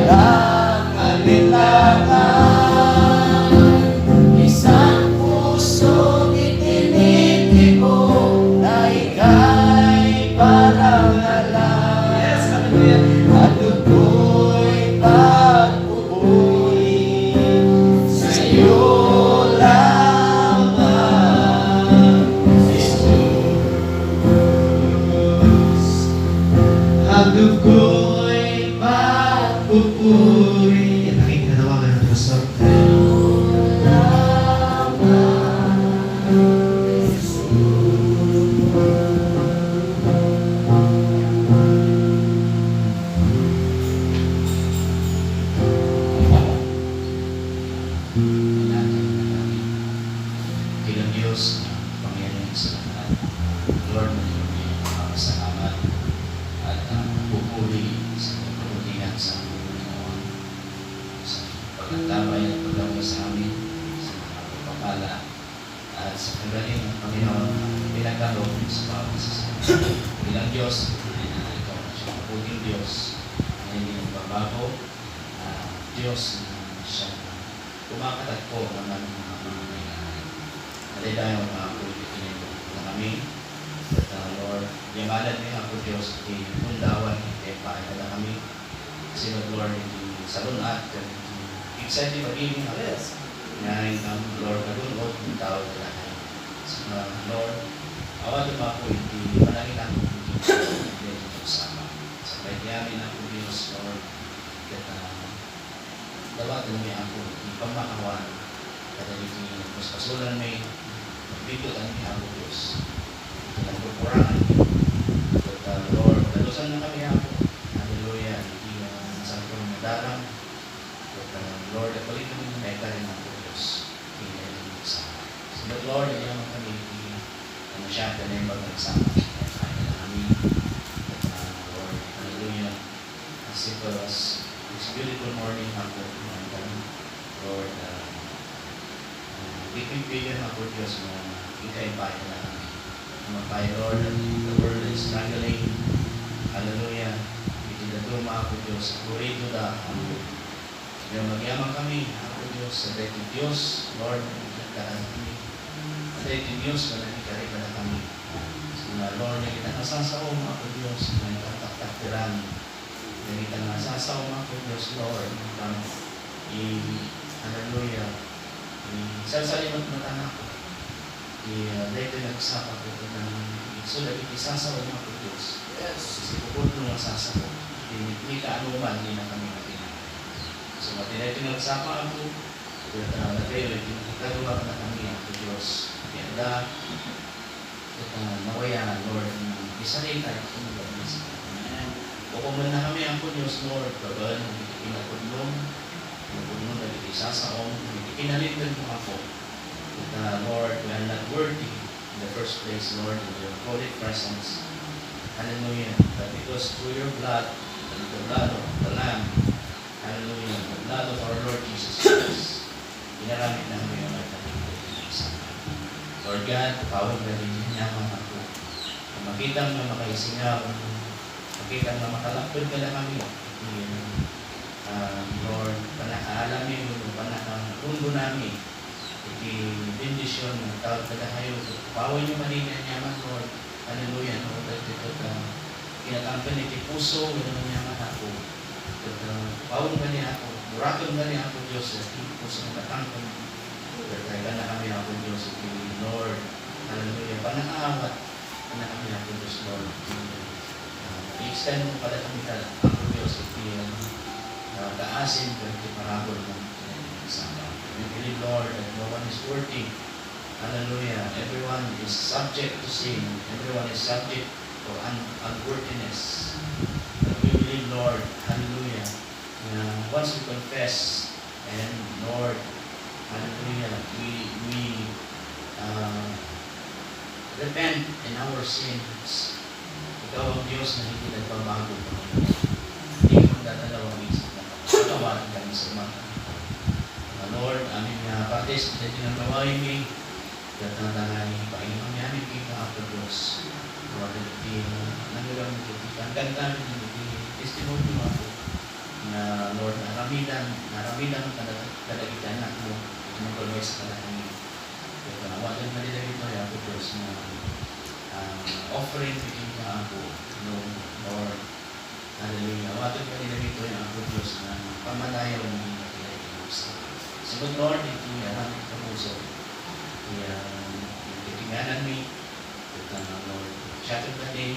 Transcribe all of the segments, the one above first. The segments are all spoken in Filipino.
walang alinlangan. Isang pusong itinitiko na ika'y parang alam. Yes, hallelujah. At ako'y pagpupuri sa'yo lamang, Jesus. At ako'y pagpupuri. Yan, aking kanawagan ng Diyos. Bilang Diyos, Panginoon sa lahat, Lord, salamat at pupuri sa pagpupurihan sa Panginoon, sa pagkatabay at paggawa sa amin, sa mga pagpapala, at sa kagaling ng Panginoon pinagkaloob sa bawat isa. Bilang Diyos, ikaw na siya mabuting Diyos na hindi nagbabago, Diyos na siya kumakatatpo ng aming mga pangangailangan. Alay tayo mga pulitikin na kami. At Lord, yamalan niyo ako Diyos, ipundawan, ipahala kami. Kasi Lord, hindi salunat, excited magiging alas. Ngayon ang Lord, nagulog ng tao na lahat. So Lord, awan mo ako, hindi manangin ako, hindi sama. Sa pagyamin ako Diyos, Lord, at dawatin niya ako, ipamakawan, kadalitin, mas pasulan may bigutan niya ako Diyos. Nagpupurangan niyo. At Lord, dalusan na kami ako. Hallelujah. Hindi sa akong nadarang. At Lord, at balik kami na ikarin ako Diyos. Hindi na yung magsama. So Lord, ayaw kami ano siya, ka na yung magsama. Kaya na kami. At Lord, hallelujah. As simple as this beautiful morning ako. Lord, bigyan ako Diyos mo ikaibahin na kami. Mapay Lord, the world is struggling. Hallelujah. Itinatuma ako Diyos. Puri to the humble. Kaya magyaman kami, ako Diyos. Sa dahil Diyos, Lord, nagkakaan kami. Sa dahil Diyos, mananikarip na kami. So na Lord, kita nasasaom ako Diyos. Nagkataktiran. Kita nasasaom ako Diyos, Lord. Hallelujah. Sasalimat mo tanak ko. Dito nagsapa ko ng so lagi isasaw mo ako Diyos. Yes. Kasi pupun mo masasaw. Hindi ka anuman, hindi na kami natin. So matinay nagsapa ako. Nagayon, nagkagawa na kami ako Diyos. Kaya nawaya, Lord, isarin tayo kung mag-abis. Pupuman na kami ako Diyos, Lord. Bagal, pinapudlong. Pinapudlong, lagi isasaw. Pinalitan mo ako. Lord, we are not worthy in the first place, Lord, in your holy presence. Hallelujah. But because through your blood, the blood of the Lamb, hallelujah, the blood of our Lord Jesus Christ, inaramit namin yung Lord God, pawag na rin niya ako. Kung makita mo na makaisingaw, makita mo na makalapod ka na kami. Lord, panakaalam mo, panakarundo namin, bendisyon ng tawag ka na kayo. Pawag niyo manina niyaman, Lord. Hallelujah. No? Kinatampan ni puso, gano'n niyaman ako. Pawag ka niya ako. Burakon ka niya ako, Diyos. Puso ng katampan. Kaya na kami ako, Diyos. Lord. Hallelujah. Panakaawat. Na kami ako, Diyos, Lord. I-extend mo pala kami ako, Diyos. Kaasin ka ito parabol mo. We believe, Lord, that no one is worthy. Hallelujah. Everyone is subject to sin. Everyone is subject to unworthiness. But we believe, Lord, hallelujah, once we confess, and Lord, hallelujah, we repent in our sins. Ikaw ang Diyos na hindi nagbabago. Hindi ka magdadalawang isip na patawarin kami sa mga. Lord, aming patis, kita tinataway mi, katandangan ni Panginoon namin kita ako Diyos. Lord, nanggalang mo kita, ang ganda namin, testimony mo ako. na Lord, naramidan kadagitan na mo, itinagulay sa kadakami. Kaya nawagan na nila ito ay ako Diyos na offering bigyan ka ako, no, Lord. Hallelujah. Nawagan ka nila ito ay ako Diyos na pamanayaw ng mga kinaikinusa. Sigod Lord, ito yan ang kapuso. Kaya titinganan mi, ito na Lord, shattered ka din,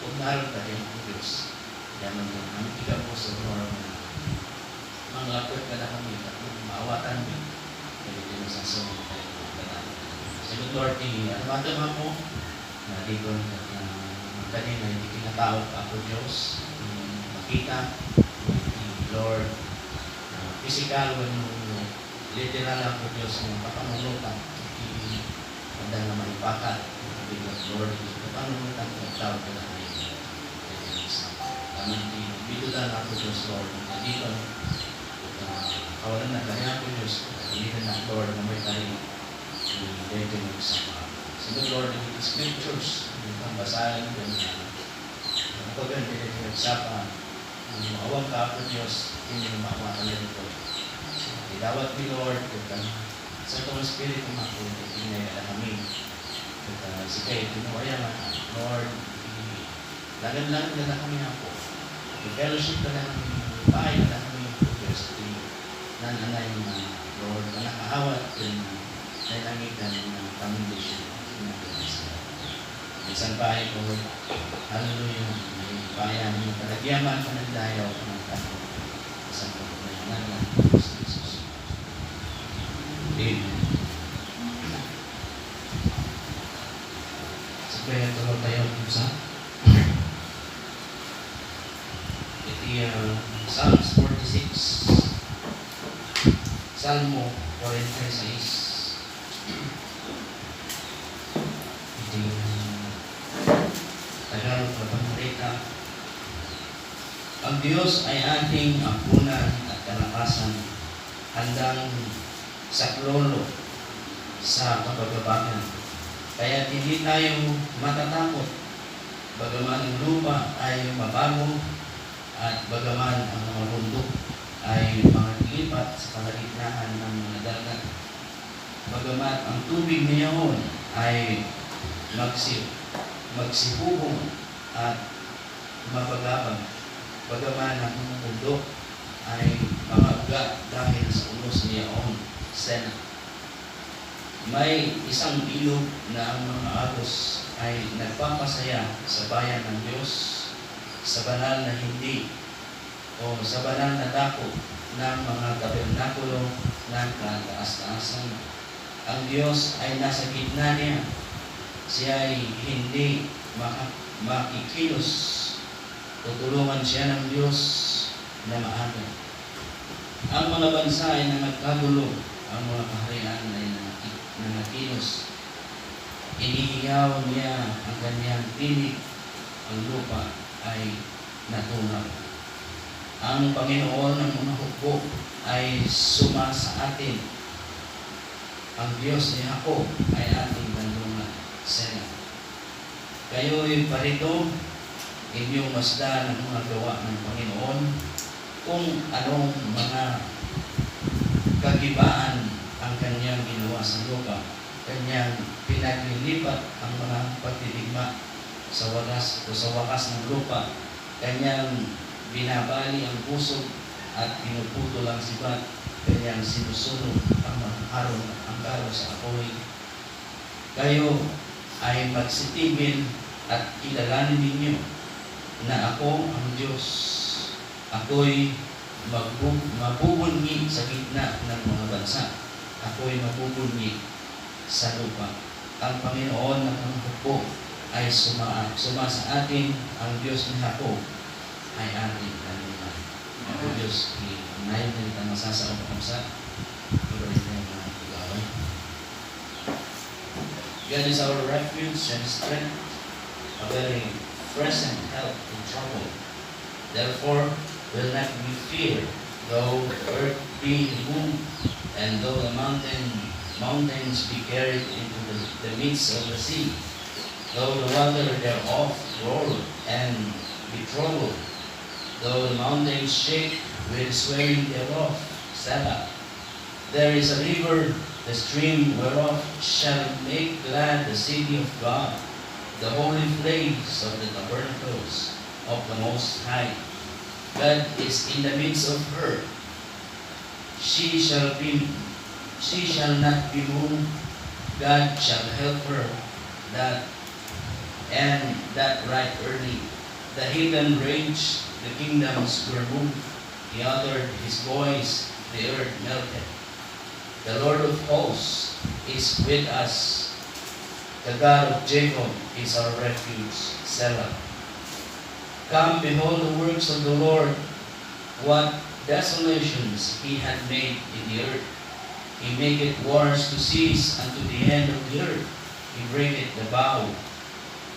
kung naroon ka din ako Diyos. Yaman mo, ang ikaw po sa Lord na mga lapot ka na kami, maawatan mo. Kaya din sa sunod tayo mga kanalan. Sigod Lord, ano mo na di ko na kanina hindi kinatawag ako Diyos. Makita, Lord, physical, literal ako Diyos ng papanulutan. Hindi na maipakat. Lord, papanulutan ko tawag ka na kayo. Kami dito lang ako Diyos, Lord. Dito, kawalan na kami ako Diyos. Dito na, Lord, na may tayo. Dito magsama. Sige, Lord, in the scriptures, yung basahin ko na kapag hindi nagsapa, ang maawang ka ako Diyos, hindi mo makuha nito. Idawat ni Lord, sa itong Espiritu mako, hindi na kami. Sige, tinuwaya nga, Lord, lagan-lagan na kami ako. I-fellowship na kami, bahay na kami ako Diyos. Nananay na, Lord, na nakahawat din na nailangitan ng commendation. Isang bahay ko, hallelujah, may bayan mo, kalagyaman ka ng dayaw ka ng tanong. Isang ko na yung nalang, Jesus. Amen. Kaya tulog tayo sa Psalms 46, Salmo 46. Iti Tagalog na pangmarita. Ang Diyos ay ating ampunan at kalakasan, handang saklolo sa kapagabagan. Kaya hindi tayo matatakot, bagaman ang lupa ay mabago at bagaman ang mga bundok ay mga lipat sa kalagitnaan ng mga dagat. Bagaman ang tubig niyaon ay magsibubong at mapagabag. Bagaman ang mga bundok ay mamaga dahil sa unos niyaon, Sena. May isang ilog na ang mga agos ay nagpapasaya sa bayan ng Diyos, sa banal na hindi o sa banal na dako ng mga tabernakulo ng kataas-taasan. Ang Diyos ay nasa gitna niya. Siya ay hindi makikilos. Tutulungan siya ng Diyos na maaga. Ang mga bansa ay nagkagulo. Ang mga kaharian ay nangakilos. Inihiyaw niya ang kanyang tinig. Ang lupa ay natunaw. Ang Panginoon ng mga hukbo ay suma sa atin. Ang Diyos ni Jacob ay ating bandungan. Sena. Kayo'y parito, inyong masdan ang mga gawa ng Panginoon, kung anong mga kagibaan ang kanyang ginawa sa lupa. Kanyang pinaglilipat ang mga pagtitigma sa wakas ng lupa. Kanyang binabali ang pusog at pinuputol ang sibat. Kanyang sinusunod ang karo sa apoy. Kayo ay magsitibin at kilalanin ninyo na ako ang Diyos. Ako'y mabubunyi sa gitna ng mga bansa. Ako'y mabubunyi sa lupa. Ang Panginoon ng mga hukbo ay suma sa atin. Ang Diyos ni Jacob ay ating kanilang. Ako Diyos, inayon na kita masasa o pakamsa. Ibalit na yung mga igaway. God is our refuge and strength, a very present help in trouble. Therefore, will not be feared, though the earth be removed, and though the mountains be carried into the midst of the sea, though the water thereof roar and be troubled, though the mountains shake with the swelling thereof. Selah. There is a river, the stream whereof shall make glad the city of God, the holy place of the tabernacles of the Most High. God is in the midst of her. She shall not be moved. God shall help her, that right early. The heathen raged, the kingdoms were moved. He uttered his voice, the earth melted. The Lord of hosts is with us. The God of Jacob is our refuge. Selah. Come, behold the works of the Lord, what desolations he hath made in the earth. He maketh wars to cease unto the end of the earth. He breaketh the bow,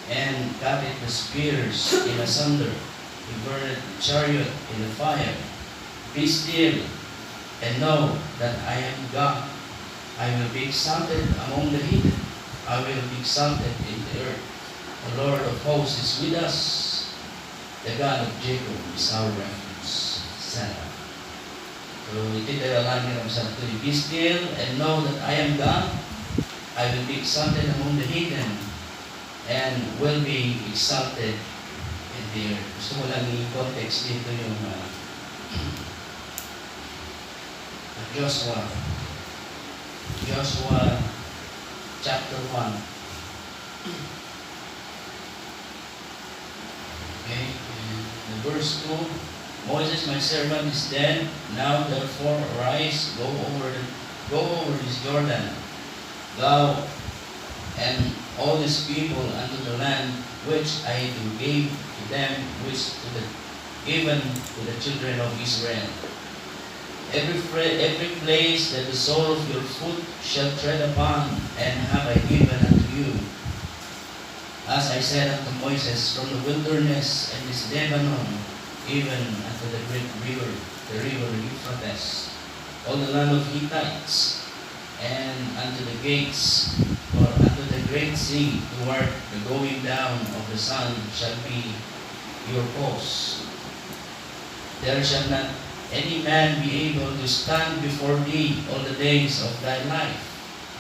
and cutteth the spears in asunder. He burneth the chariot in the fire. Be still, and know that I am God. I will be exalted among the heathen. I will be exalted in the earth. The Lord of hosts is with us. The God of Jacob is our refuge. Selah. So iti tayo lagi ng Santo. Be still and know that I am God. I will be exalted among the heathen and will be exalted in the earth. Gusto mo lang i-context dito yung Joshua chapter 1. Okay, and verse 2. Moses, my servant, is dead. Now therefore arise, go over this Jordan, thou and all this people unto the land which I do give to them, given to the children of Israel. Every place that the sole of your foot shall tread upon, and have I given unto you. As I said unto Moses, from the wilderness and this Lebanon, even unto the great river, the river Euphrates, all the land of Hittites, and unto the gates, or unto the great sea, toward the going down of the sun shall be your coast. There shall not any man be able to stand before thee all the days of thy life,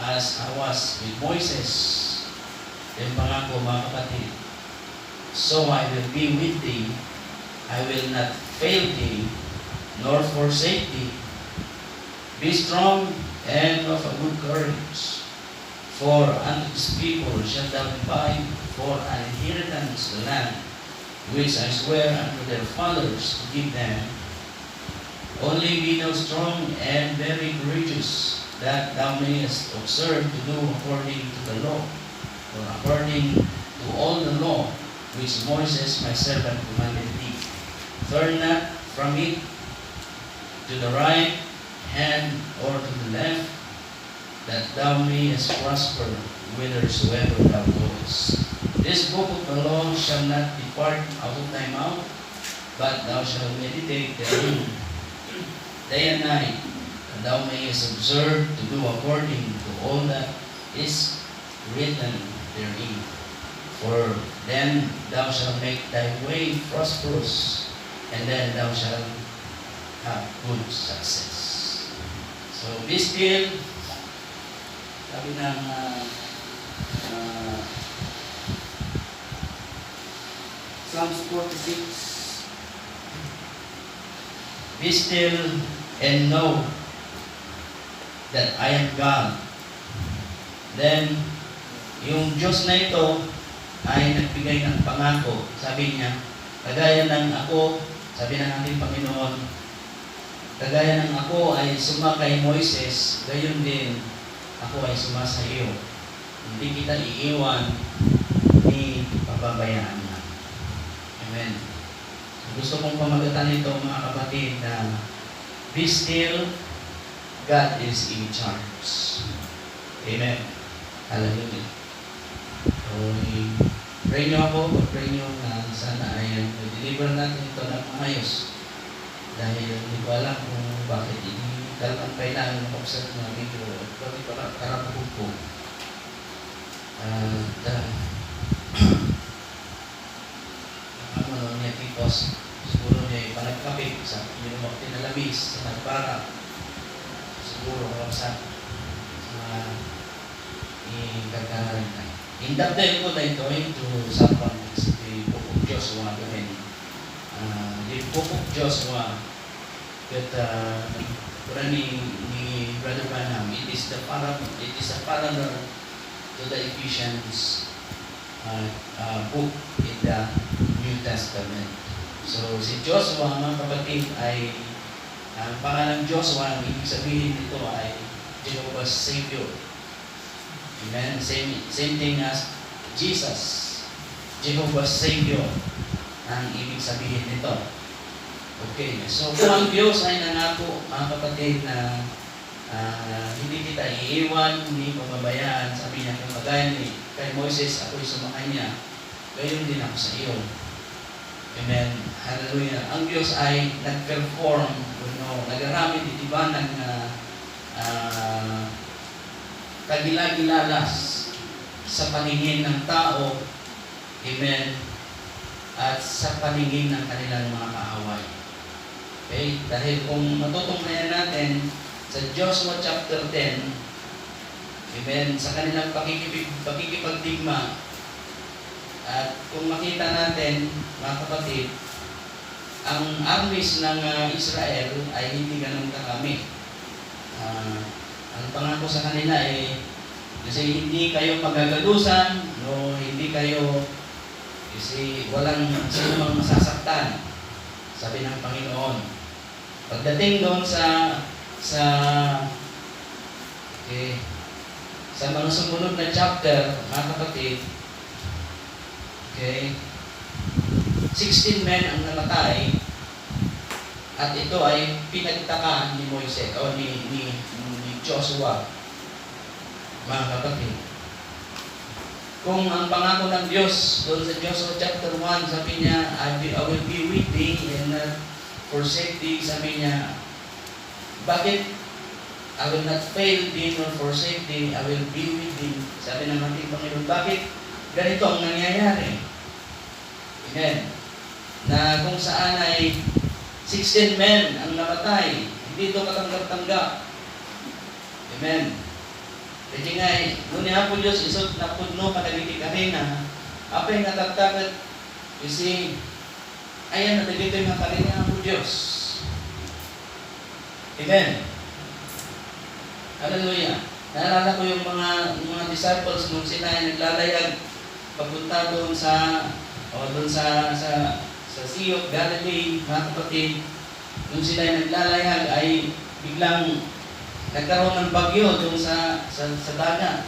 as I was with Moses. Yung pangako, mga kapatid. So I will be with thee. I will not fail thee, nor forsake thee. Be strong and of a good courage. For unto this people shalt thou divide for an inheritance the land, which I swear unto their fathers to give them. Only be thou strong and very courageous, that thou mayest observe to do according to the law, or according to all the law which Moses my servant commanded thee. Turn not from it to the right hand or to the left, that thou mayest prosper whithersoever thou goest. This book of the law shall not depart out of thy mouth, but thou shalt meditate therein day and night, and thou mayest observe to do according to all that is written therein. For then thou shalt make thy way prosperous, and then thou shalt have good success. So be still. Sabi ng Psalms 46. Be still and know that I am God. Then, yung Diyos na ito ay nagbigay ng pangako. Sabi niya, kagaya ng ako, sabi ng ating Panginoon, kagaya ng ako ay suma kay Moises, gayon din ako ay suma sa iyo. Hindi kita iiwan ni pababayaan na. Amen. Gusto kong pamagatan ito, mga kapatid, na be still, God is in charge. Amen. Hallelujah. So, pray nyo ako, pray nyo na sana ay deliver natin ito ng maayos. Dahil hindi ko alam kung bakit hindi talagang kailangan ng observe na video. Bakit pala karapagod po. Ano niya tipos, siguro niya labis sa nagbarap. Siguro sa gagawin na. Indapdel ko na ito into sapang the book of Joshua gamin. The book of Joshua that ni Brother Branham, it is a parallel to the Ephesians book in the New Testament. So si Joshua mga kapatid ay ang pangalan Joshua, ang ibig sabihin nito ay Jehovah's Savior. Amen. Same thing as Jesus, Jehovah's Savior ang ibig sabihin nito. Okay, so kung ang Diyos ay nangako, mga kapatid, na hindi kita iiwan, hindi pababayaan, sabi niya, kung kagaya ni kay Moises, ako'y sumakay niya, gayon din ako sa iyo. Amen. Hallelujah. Ang Diyos ay nag-perform, nag-aramid itiba ng kagilagilalas sa paningin ng tao, amen, at sa paningin ng kanilang mga kaaway. Okay? Dahil kung matutunghayan natin sa Joshua chapter 10, amen, sa kanilang pakikipagdigma, at kung makita natin, mga kapatid, ang armies ng Israel ay hindi ganun kakami. Ang pangako sa kanila ay kasi hindi kayo magagalusan, no, hindi kayo kasi walang sino mang masasaktan, sabi ng Panginoon. Pagdating doon sa mga sumunod na chapter, mga kapatid, okay, 16 men ang namatay, at ito ay pinagtaka ni Moises o ni Joshua, mga kapatid. Kung ang pangako ng Diyos doon sa Joshua chapter 1, sabi niya, I will be with thee and not forsake thee, sabi niya, bakit I will not fail thee nor forsake thee, I will be with thee, sabi ng ating Panginoon. Bakit ganito ang nangyayari? Amen. Na kung saan ay 16 men ang namatay, hindi ito katanggap-tanggap. Amen. Kasi nga, ngunit po Diyos, isot na puno panagiti karina, apa yung natagtagat, kasi, ayan, natagito yung karina po Diyos. Amen. Hallelujah. Naalala ko yung mga disciples nung sila ay naglalayag papunta doon sa Sea of Galilee, mga kapatid. Nung sila ay naglalayag ay biglang nagkaroon ng bagyo doon sa dagat.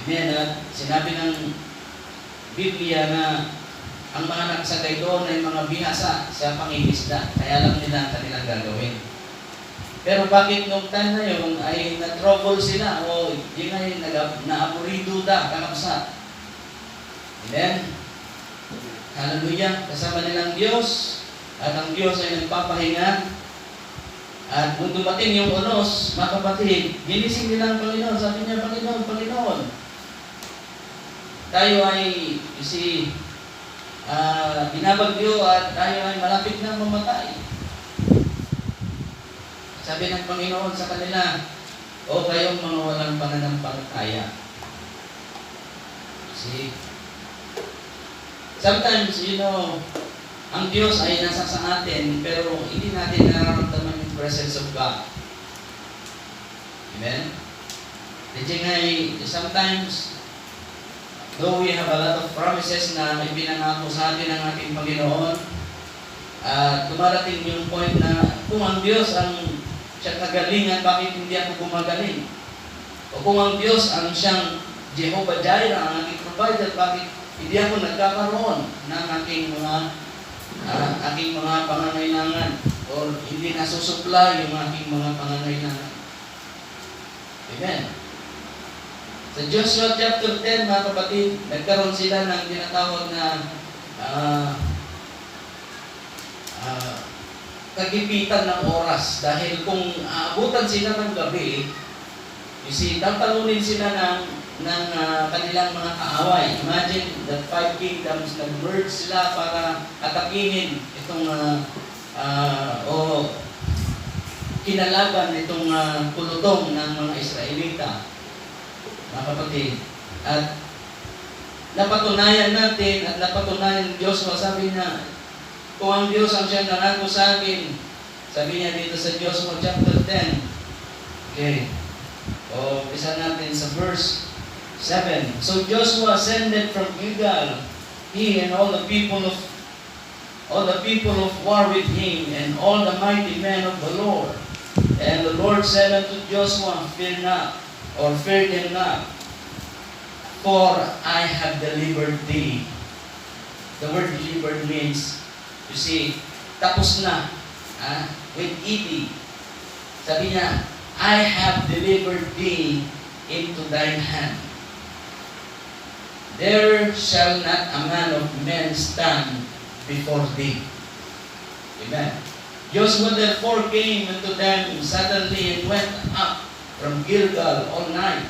Amen. At sinabi ng Biblia na ang mga nagsagay doon ay mga bihasa sa pangingisda. Kaya alam nila ang kanilang gagawin. Pero bakit nung time na yun ay na-trouble sila o di nga na-aburido kakapsat? Amen? Hallelujah! Kasama nilang Diyos at ang Diyos ay nagpapahinga. At kung dumating yung unos, mga kapatid, ginising nila ang Panginoon. Sabi niya, Panginoon, Panginoon, tayo ay, binabagyo at tayo ay malapit na mamatay. Sabi ng Panginoon sa kanila, o kayong mga walang pananampalataya. See? Sometimes, ang Diyos ay nasa sa atin, pero hindi natin nararamdaman yung presence of God. Amen? Sometimes, though we have a lot of promises na ibinangako sa atin ng ating Panginoon, dumarating yung point na kung ang Diyos ang siyang kagalingan, bakit hindi ako gumagaling? O kung ang Diyos ang siyang Jehovah Jireh, ang aking provider, bakit hindi ako nagkakaroon ng aking mga pangangailangan o hindi nasusupply yung aking mga pangangailangan? Amen. Sa Joshua chapter 10, mga kapatid, nagkaroon sila ng tinatawag na kagipitan ng oras. Dahil kung aabutan sila ng gabi, tatalunin sila ng kanilang mga kaaway. Imagine that 5 kingdoms nag-merge sila para atakihin itong kinalaban itong pulutong ng mga Israelita, mga kapatid. At napatunayan natin at napatunayan ng Diyos, sabi niya, kung ang Diyos ang siyang nangako sa akin, sabi niya dito sa Joshua chapter 10. Okay. O, isa natin sa verse 7. So Joshua ascended from Gilgal, he and all the people of war with him, and all the mighty men of the Lord. And the Lord said unto Joshua, fear not, or fear them not, for I have delivered thee. The word delivered means, you see, tapos na. With ED. Sabi niya, I have delivered thee into thine hand. There shall not a man of men stand before thee. Amen. Joshua therefore came unto them suddenly and went up from Gilgal all night.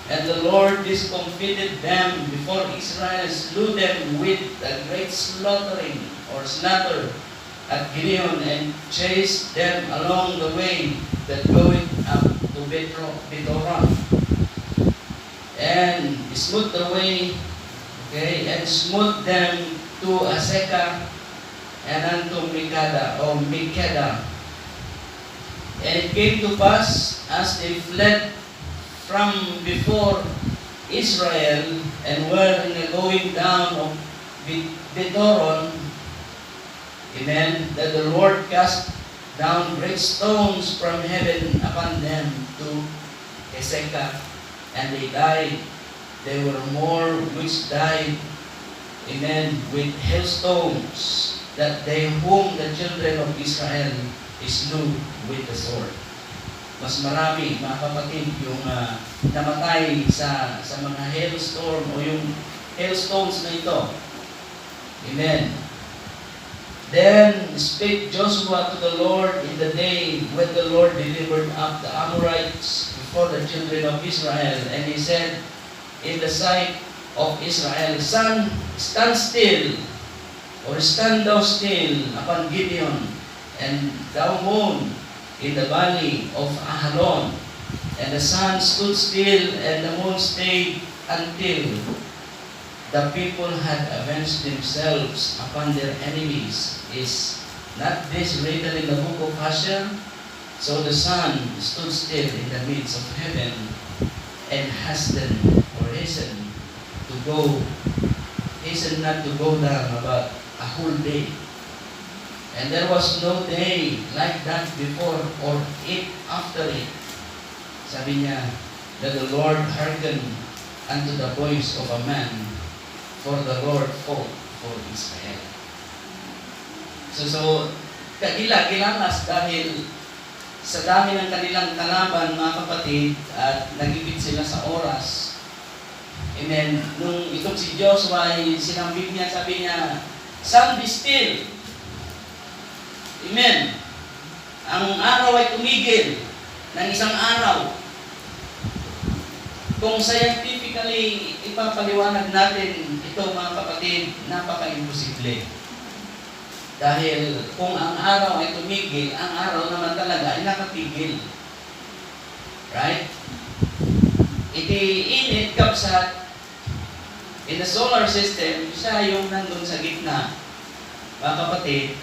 And the Lord discomfited them before Israel, slew them with a great slaughtering or slaughter at Gibeon, and chased them along the way that goeth up to Betoron, and smote the way, and smote them to Azekah and unto Makkedah. And it came to pass, as they fled from before Israel, and were in the going down of Betoron, amen, that the Lord cast down great stones from heaven upon them to Azekah, and they died. There were more which died, amen, with hailstones, that they whom the children of Israel slew with the sword. Mas marami, mga kapatid, yung namatay sa mga hailstorm o yung hailstones na ito. Amen. Then spake Joshua to the Lord in the day when the Lord delivered up the Amorites before the children of Israel. And he said in the sight of Israel, Sun, stand still, or stand thou still upon Gibeon, and thou moon in the valley of Ahalon. And the sun stood still, and the moon stayed until the people had avenged themselves upon their enemies. Is not this written in the book of Hosea? So the sun stood still in the midst of heaven, and hastened not to go down about a whole day. And there was no day like that before or it after it. Sabi niya, that the Lord hearkened unto the voice of a man, for the Lord fought for Israel. So kilalas dahil sa dami ng kanilang kalaban, mga kapatid, at nagipit sila sa oras. Amen. Nung itong si Joshua ay sinambit niya, sabi niya, sun be still. Amen. Ang araw ay tumigil ng isang araw. Kung scientifically ipapaliwanag natin ito, mga kapatid, napaka-imposible. Dahil kung ang araw ay tumigil, ang araw naman talaga ay nakatigil. Right? Iti-init kapsat in the solar system, siya yung nandun sa gitna, mga kapatid,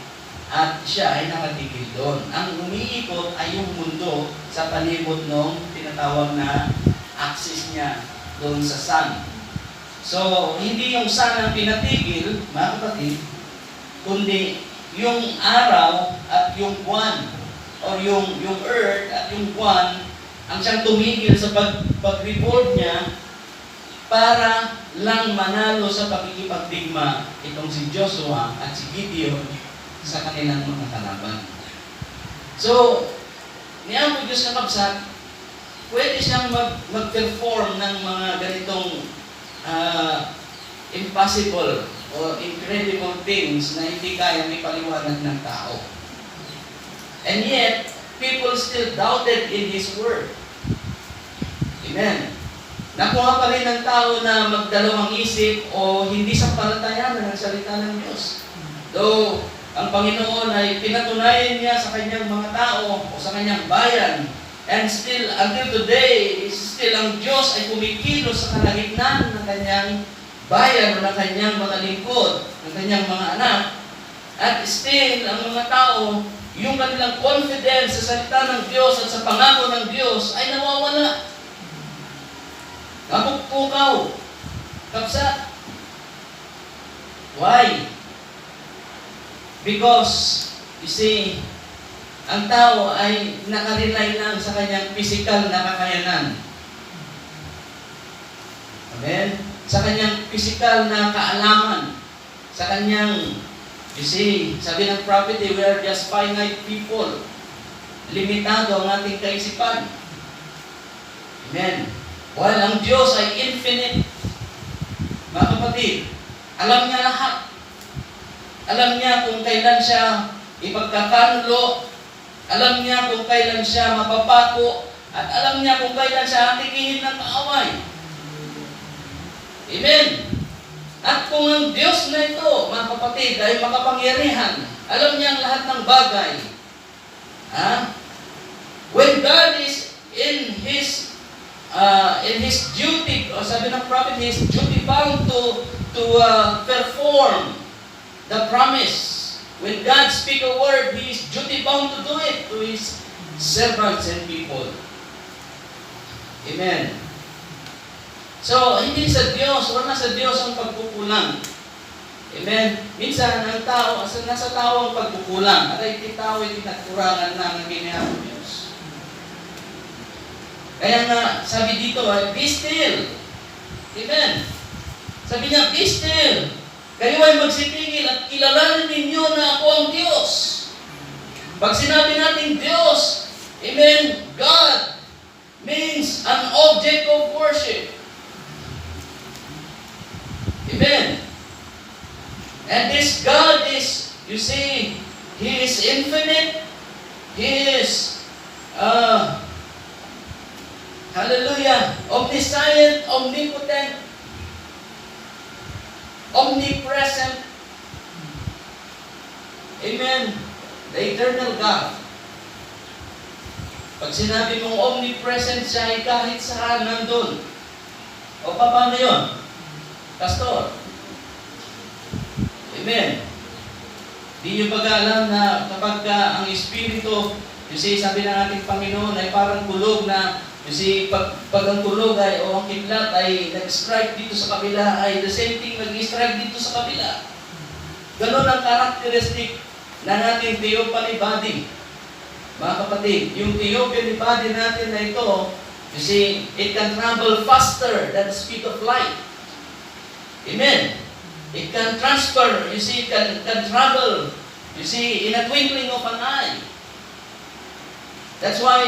at siya ay nakatigil doon. Ang umiikot ay yung mundo sa palibot ng tinatawag na axis niya doon sa sun. So, hindi yung sun ang pinatigil, mga kapatid, kundi yung araw at yung buwan, o yung earth at yung buwan, ang siyang tumigil sa pag-revolve niya para lang manalo sa pakikipagdigma itong si Joshua at si Gideon sa kanilang mga kalaban. So, niya po Diyos na kapsat, pwede siyang mag-perform ng mga ganitong impossible o incredible things na hindi kaya may paliwanag ng tao. And yet, people still doubted in His Word. Amen. Nakuha pa rin ng tao na magdalawang isip o hindi sampalatayan ng salita ng Diyos. Though, ang Panginoon ay pinatunayan niya sa kanyang mga tao o sa kanyang bayan. And still, until today, still ang Diyos ay kumikilos sa kalagitnaan ng kanyang bayan o ng kanyang mga lingkod, ng kanyang mga anak. At still, ang mga tao, yung kanilang confidence sa salita ng Diyos at sa pangako ng Diyos ay nawawala. Kapukpukaw, kapsa. Why? Because, you see, ang tao ay nakarely lang sa kanyang physical na kakayanan. Amen? Sa kanyang physical na kaalaman. Sa kanyang, you see, sabi ng prophet, we are just finite people. Limitado ang ating kaisipan. Amen? While ang Diyos ay infinite. Mga kapatid, alam niya lahat. Alam niya kung kailan siya ipagkakanlo. Alam niya kung kailan siya mapapako. At alam niya kung kailan siya atikihin ng kaaway. Amen. At kung ang Diyos na ito, mga kapatid, ay makapangyarihan, alam niya ang lahat ng bagay. When God is in His duty, o sabi ng prophet, He is duty bound to perform the promise. When God speak a word, He is duty bound to do it to His servants and people. Amen. So, hindi sa Diyos, wala sa Diyos ang pagkukulang. Amen. Minsan, ang tao, nasa tao ang pagkukulang. At ay tao ay tinagkurangan na ng ginihang Diyos. Kaya nga, sabi dito, be still. Amen. Sabi niya, be still. Kayo ay magsitingin at kilalanin ninyo na ako ang Diyos. Pag sinabi natin Diyos, amen, God means an object of worship. Amen. And this God is, you see, He is infinite. He is, hallelujah, omniscient, omnipotent, omnipresent. Amen. The eternal God. Pag sinabi mong omnipresent siya, ay kahit saan nandun. O paano yun? Pastor. Amen. Di nyo pag-alam na kapag ang Espiritu, you see, sabi ng ating Panginoon ay parang kulog na, you see, pag ang kulog ay, o ang kidlat ay nag-strike dito sa kabila, ay the same thing nag-strike dito sa kabila. Ganon ang characteristic ng ating theophany body. Mga kapatid, yung theophany body natin na ito, you see, it can travel faster than the speed of light. Amen. It can transfer, you see, can travel, you see, in a twinkling of an eye. That's why,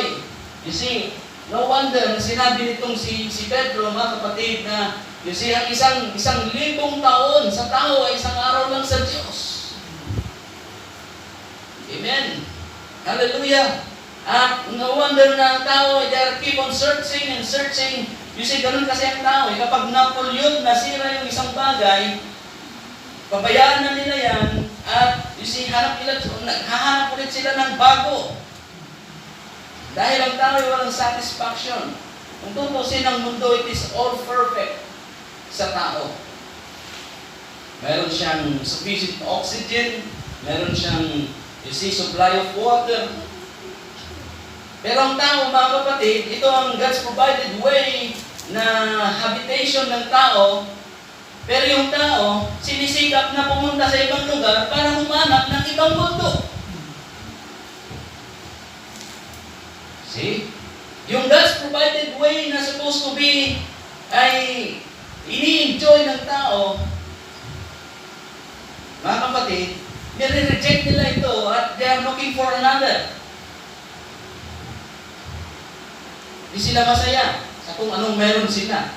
you see, no wonder na sinabi nitong si Pedro, mga kapatid, na, you see, ang isang libong taon sa tao ay isang araw lang sa Diyos. Amen. Hallelujah. At no wonder na ang tao, they keep on searching and searching. You see, ganun kasi ang tao. Kapag Napoleon, nasira yung isang bagay, pabayaan na nila yan, at you see, naghahanap ulit sila ng bago. Dahil ang tao ay walang satisfaction. Kung tutusin ang mundo, it is all perfect sa tao. Meron siyang sufficient oxygen, meron siyang, you see, supply of water. Pero ang tao, mga kapatid, ito ang God's provided way na habitation ng tao. Pero yung tao, sinisikap na pumunta sa ibang lugar para humanap ng ibang mundo. See? Yung God's provided way na supposed to be ay ini-enjoy ng tao, mga kapatid, nire-reject nila ito at they are looking for another. Di sila masaya sa kung anong meron sila.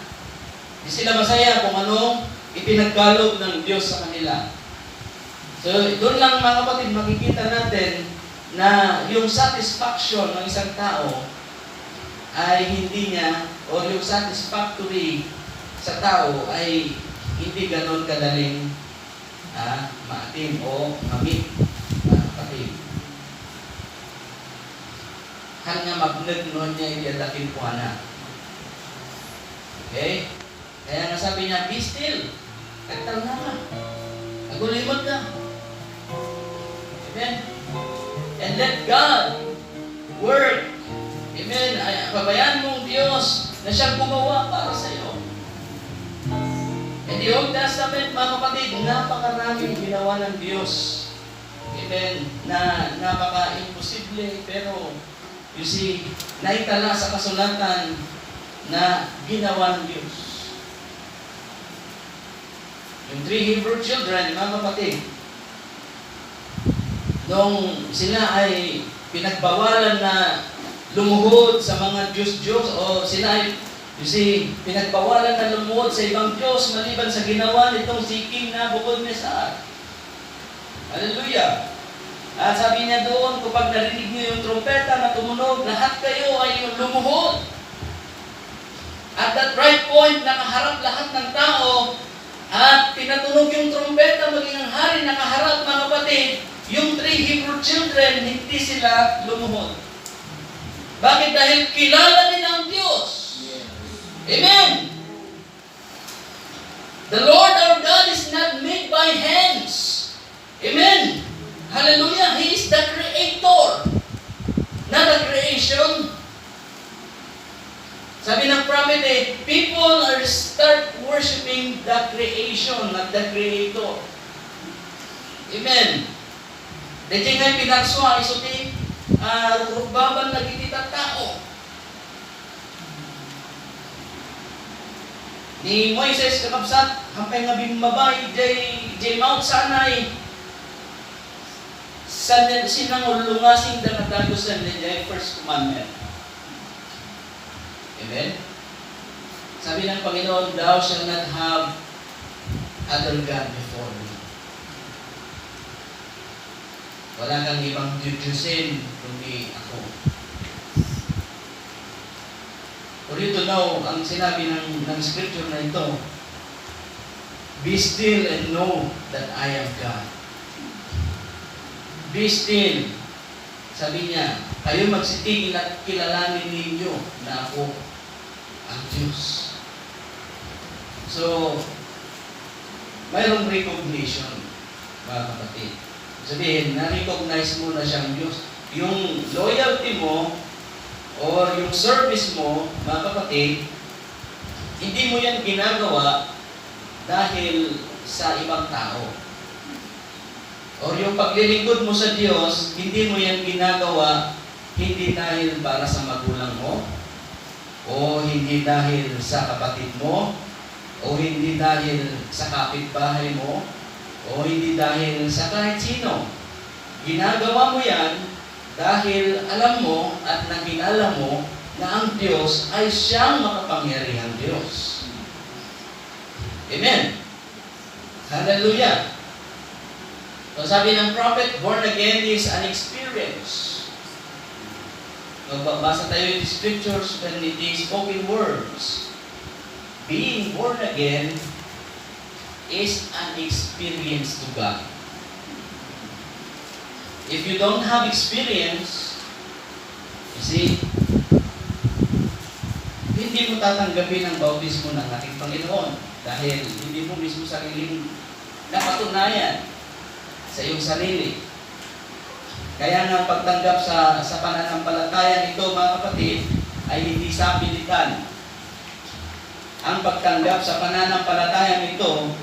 Di sila masaya kung anong ipinagkaloob ng Diyos sa kanila. So, doon lang mga kapatid, makikita natin na yung satisfaction ng isang tao ay hindi niya, o yung satisfactory sa tao ay hindi ganon kadaling maatim o mamit. Han nga magnet noon niya iyadakin po na. Okay? Kaya nga sabi niya, be still. Kagtal na ka. Nagulimod ka. Amen? And let God work. Amen? Ay, pabayaan mong Diyos na siyang gumawa para sa iyo. In the Old Testament, mga kapatid, napakaraming ginawa ng Diyos. Amen? Na napaka-imposible, pero you see, naitala sa kasulatan na ginawa ng Diyos. Yung 3 Hebrew children, mga kapatid, nung sila ay pinagbawalan na lumuhod sa mga Diyos-Diyos, o sila ay, you see, pinagbawalan na lumuhod sa ibang Diyos maliban sa ginawa nitong si King Nabucodonosor. Hallelujah! At sabi niya doon, kapag narinig niyo yung trumpeta na tumunog, lahat kayo ay lumuhod. At that right point, nakaharap lahat ng tao, at pinatunog yung trumpeta, maging ang hari nakaharap, mga kapatid, yung 3 Hebrew children, hindi sila lumuhod. Bakit? Dahil kilala nila ang Diyos. Amen! The Lord our God is not made by hands. Amen! Hallelujah! He is the Creator, not the creation. Sabi ng prophet people are start worshiping the creation, not the Creator. Amen. Dito nga pinagswa, isuti, rukbaban na gitita tao. Ni Moises kakabsat, hampay nga bimabay, jay Mount Sinai, sinang ulungasing da natagos na jay first commandment. Amen? Sabi ng Panginoon, thou shalt not have other God before me. Wala kang ibang Diyusin kundi ako. For you to know, ang sinabi ng scripture na ito, be still and know that I am God. Be still. Sabi niya, kayo magsitigil at kilalanin ninyo na ako ang Diyos. So, mayroong recognition, mga kapatid. Sabihin, na-recognize mo na siyang Diyos. Yung loyalty mo, or yung service mo, mga kapatid, hindi mo yan ginagawa dahil sa ibang tao. Or yung paglilingkod mo sa Diyos, hindi mo yan ginagawa hindi dahil para sa magulang mo, o hindi dahil sa kapatid mo, o hindi dahil sa kapitbahay mo, o hindi dahil sa kahit sino. Ginagawa mo yan dahil alam mo at nakilala mo na ang Diyos ay siyang makapangyarihang Diyos. Amen. Hallelujah. So sabi ng prophet, born again is an experience. Magbabasa tayo yung scriptures when it is spoken words. Being born again is an experience to God. If you don't have experience, you see, hindi mo tatanggapin ang bautismo ng ating Panginoon dahil hindi mo mismo sariling napatunayan sa iyong sarili. Kaya nga pagtanggap sa pananampalataya nito, mga kapatid, ay hindi sa pilitan. Ang pagtanggap sa pananampalataya nito,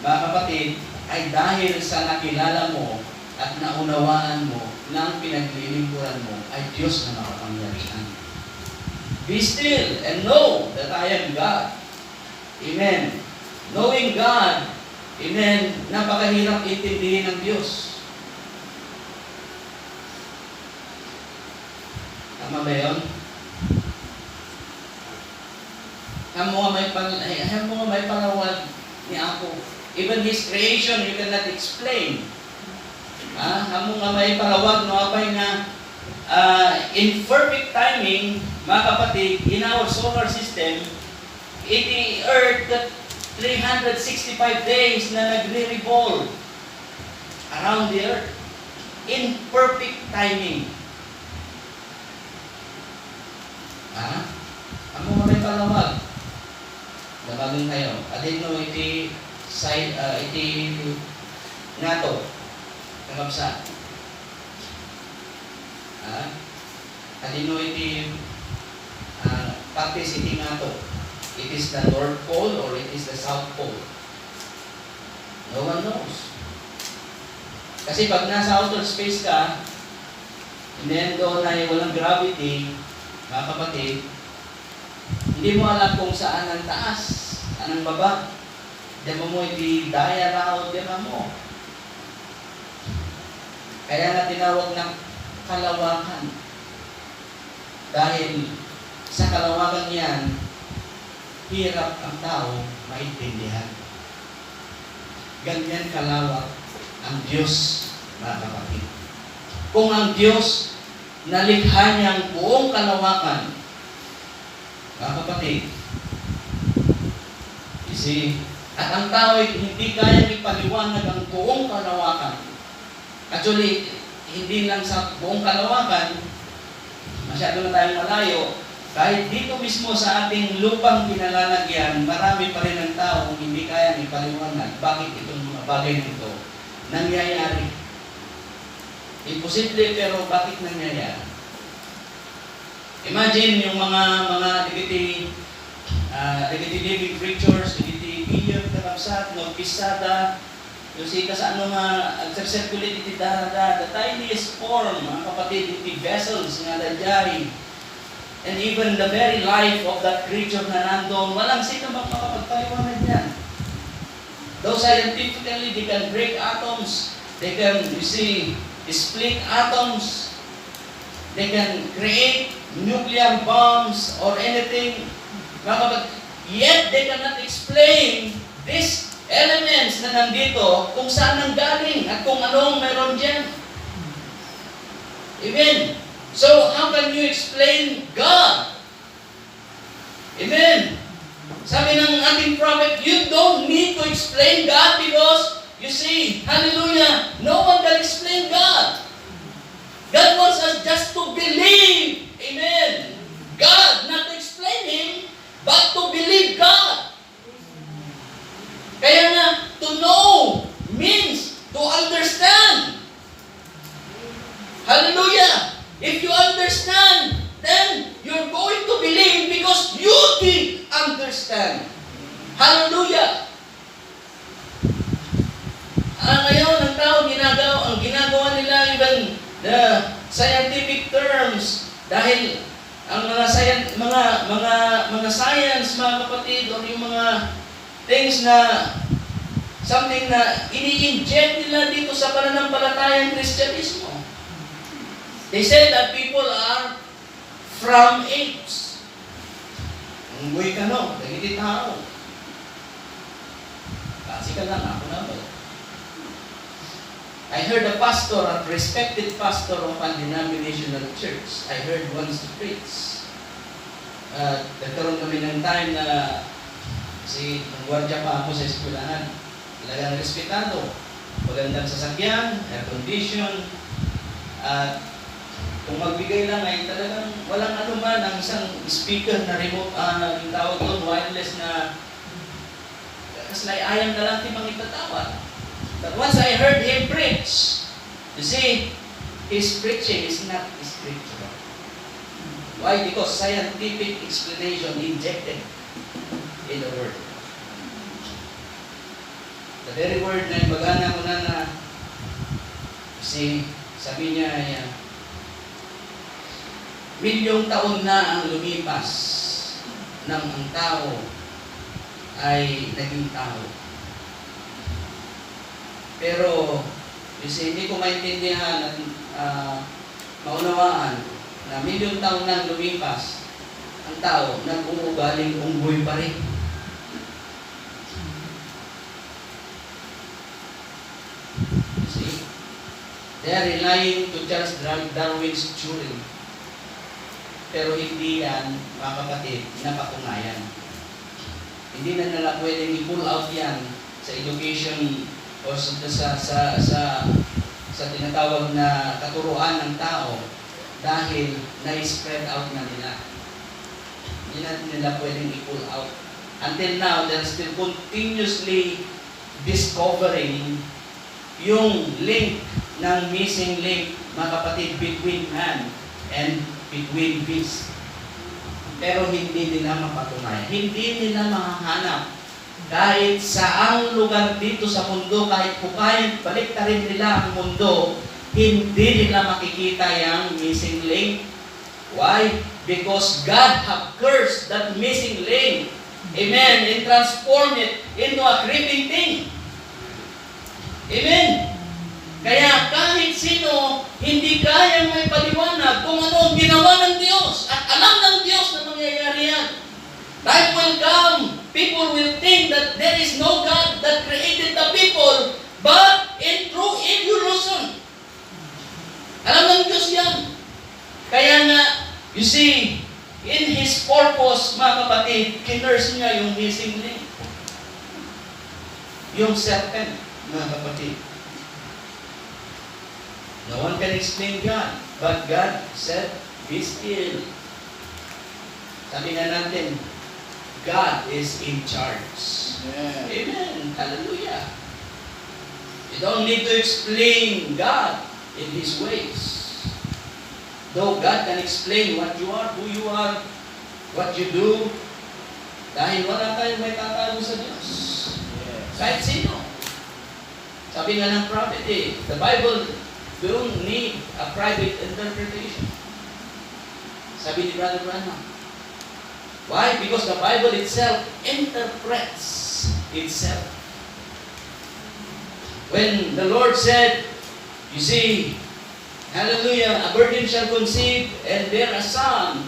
mga kapatid, ay dahil sa nakilala mo at naunawaan mo na ang pinaglilingkuran mo ay Diyos na makapangyarihan. Be still and know that I am God. Amen. Knowing God, amen, napakahirap intindihin ng Diyos. Tama ba yun? Hamo nga may panawag ni Apo. Even His creation, you cannot explain. Hamo nga may panawag no apay nga in perfect timing, mga kapatid, in our solar system, the Earth, 365 days na nagre-revolve around the Earth in perfect timing. Ha? Amo may palawag. Labagin kayo. Adino iti side iti nato. Kakabsa. Ha? Adino iti partes iti nato. It is the North Pole or it is the South Pole. No one knows. Kasi pag nasa outer space ka, and then doon ay walang gravity, mga kapatid, hindi mo alam kung saan ang taas, saan ang baba. Diyan mo iti daya raw, diyan mo. Kaya nga tinawag ng kalawakan. Dahil sa kalawakan yan, hirap ang tao maintindihan. Ganyan kalawak ang Diyos, mga kapatid. Kung ang Diyos nalikha niya ang buong kalawakan, mga kapatid, you see, at ang tao ay hindi kayang ipaliwanag ang buong kalawakan. Actually, hindi lang sa buong kalawakan, masyado na tayong malayo, kahit dito mismo sa ating lupang pinalalagyan, marami pa rin ang tao hindi kayang ipaliwanag bakit itong mga bagay nito nangyayari. Imposible, pero bakit nangyayari? Imagine yung mga living creatures, biyag, karabsat, pisada, yung sika sa ano nga, circulate iti darada, the tiniest form, mga kapatid, iti vessels nga dadyari. And even the very life of that creature na nandun, walang sino makakapagpaliwanag niyan. Though scientifically, they can break atoms, they can, you see, split atoms, they can create nuclear bombs or anything, yet they cannot explain these elements na nandito kung saan nanggaling at kung anong meron dyan. Amen. So, how can you explain God? Amen. Sabi ng ating prophet, you don't need to explain God because, you see, hallelujah, no one can explain God. God wants us just to believe. Amen. God, not to explain Him, but to believe God. Kaya nga, to know means to understand. Hallelujah. If you understand, then you're going to believe because you did understand. Hallelujah. Ngayon, ang tao ang ginagawa nila even the scientific terms dahil ang mga science, mga kapatid, o yung mga things na something na ini-inject nila dito sa pananampalatayang Kristyanismo. They say that people are from apes. Unggoy ka no, dagiti tao. Kasi ka lang, ako na ba? I heard a pastor, a respected pastor of a denominational church. I heard once to preach. Nagkaroon kami ng time na kasi nangwardya pa ako sa eskwelahan. Talagang respetado. Magandang sasakyan, air condition, at kung magbigay lang ay talagang walang anuman ang isang speaker na remote, yung tawag doon, wireless na kaslay-ayam na lang timang itatawag. But once I heard him preach, you see, his preaching is not scriptural. Why? Because scientific explanation injected in the word. The very word na ibagana mo na see, sabi niya ay milyong taon na ang lumipas nang ang tao ay naging tao. Pero, you see, hindi ko maintindihan at maunawaan na milyong taon na lumipas ang tao, nag-uugaling unggoy pa rin. You see? They are relying to Charles Darwin's theory. Pero hindi yan, mga kapatid, napatunayan. Hindi na nila pwedeng i-pull out yan sa education o sa tinatawag na katuruan ng tao dahil na-spread out na nila. Hindi natin nila pwedeng i-pull out. Until now, they're still continuously discovering yung link ng missing link, mga kapatid, between man and between beast. Pero hindi nila mapatunayan. Hindi nila mahahanap. Kahit saang lugar dito sa mundo, kahit pukayin, baliktarin nila ang mundo, hindi nila makikita yung missing link. Why? Because God have cursed that missing link. Amen. And transformed it into a creeping thing. Amen. Kaya kahit sino, hindi kayang may paliwanag kung ano ang ginawa ng Diyos. At alam ng Diyos na mangyayari yan. Time will come, people will think that there is no God that created the people, but in true evolution. Alam ng Diyos yan. Kaya nga, you see, in His purpose, mga kapatid, kinurse niya yung missing link. Yung serpent, mga kapatid. No one can explain God, but God said, be still. Sabi nga natin, God is in charge. Amen. Amen. Hallelujah. You don't need to explain God in His ways. Though God can explain what you are, who you are, what you do, dahil wala tayong may tatago sa Diyos. Kahit sino. Sabi nga ng prophet, the Bible don't need a private interpretation. Sabi ni Brother Branham. Why? Because the Bible itself interprets itself. When the Lord said, you see, hallelujah, a virgin shall conceive and bear a son,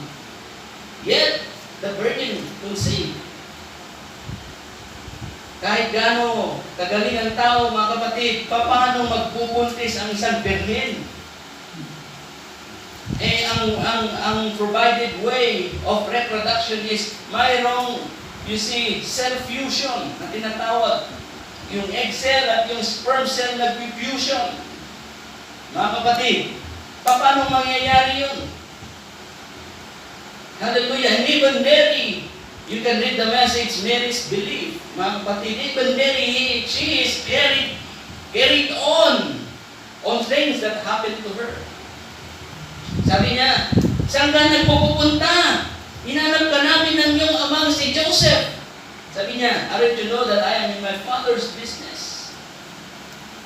yet the virgin conceived. Kahit gaano kagaling ang tao, mga kapatid, paano magpupuntis ang isang birhen? Ang provided way of reproduction is mayroong, you see, cell fusion na tinatawag. Yung egg cell at yung sperm cell nag-fusion. Mga kapatid, paano mangyayari yun? Hallelujah. And even Mary, you can read the message, Mary's belief. Mga kapatid, even Mary, she is carried on things that happened to her. Sabi niya, saan ka nagpupunta? Hinanap ka namin ng iyong amang si Joseph. Sabi niya, aren't you know that I am in my father's business?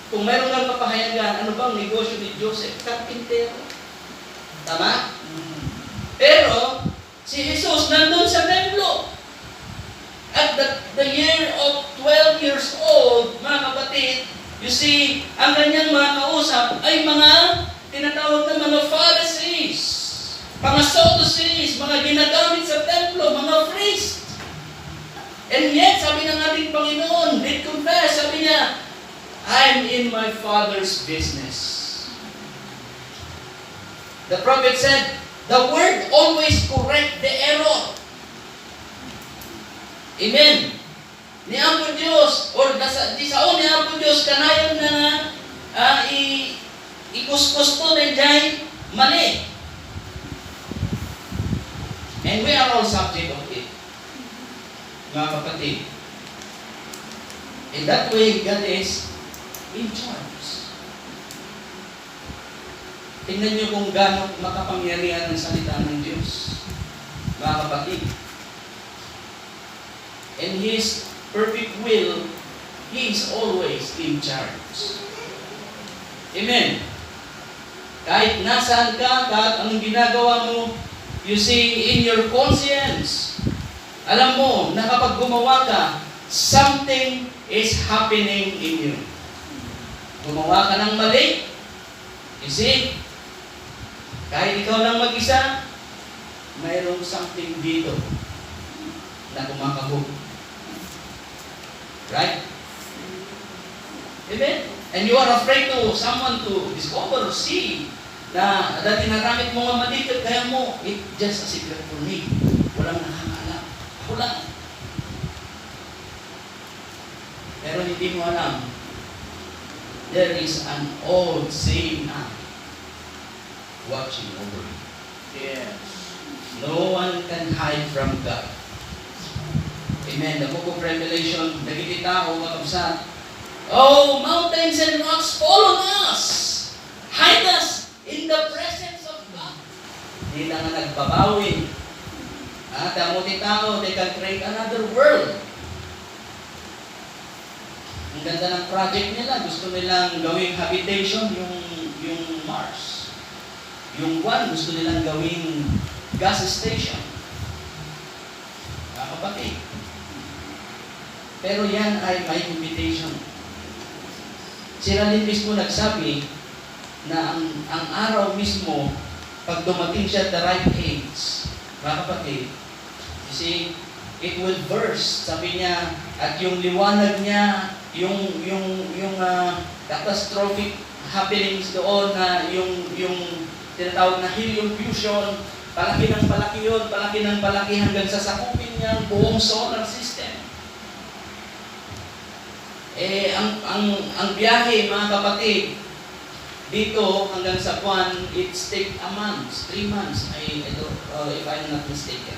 Kung mayroon kang papahayagan, ano bang negosyo ni Joseph? Karpintero. Tama? Pero, si Jesus nandun sa templo. At the year of 12 years old, mga kapatid, you see, ang kanyang mga kausap ay mga tinatawag na mga Pharisees, mga Sadducees, mga ginagamit sa templo, mga priest. And yet, sabi ng ating Panginoon, did confess, sabi niya, I'm in my Father's business. The prophet said, the word always correct the error. Amen. Ni Apo Diyos, or di saon ni Apo Diyos, kanayon na ikuskus to na dyan, mali. And we are all subject of it. Mga kapatid. In that way, God is in charge. Tingnan niyo kung gaano makapangyarihan ng salita ng Diyos. Mga kapatid. In His perfect will, He is always in charge. Amen. Kahit nasaan ka, kahit anong ginagawa mo, you see, in your conscience, alam mo na kapag gumawa ka, something is happening in you. Gumawa ka ng mali, you see, kahit ikaw lang mag-isa, mayroong something dito na kumakabog. Right? Amen? And you are afraid to someone to discover or see na dati nagamit mo nga mali, kaya mo, it's just a secret for me. Walang nakakaalam. Ako lang. Pero hindi mo alam, there is an all-seeing eye watching over you. Yes. No one can can hide from God. Amen. The book of Revelation, nagigit tao, makabsat. Oh, mountains and rocks fall on us. Hide us in the presence of God. Hindi na nga nagbabawi. Damo ti tao, they can create another world. Ang ganda ng project nila, gusto nilang gawing habitation yung Mars. Yung one, gusto nilang gawing gas station. Kapatid. Pero yan ay may invitation. Sila din mismo nagsabi na ang araw mismo, pag dumating siya at the right age, mga kapatid, you see, it will burst. Sabi niya, at yung liwanag niya, yung catastrophic happenings doon na yung tinatawag na helium fusion, palaki ng palaki yun, palaki ng palaki hanggang sa sakupin niya ang buong solar system. Ang biyahe, mga kapatid, dito hanggang sa buwan, it's take a month, 3 months, if I'm not mistaken.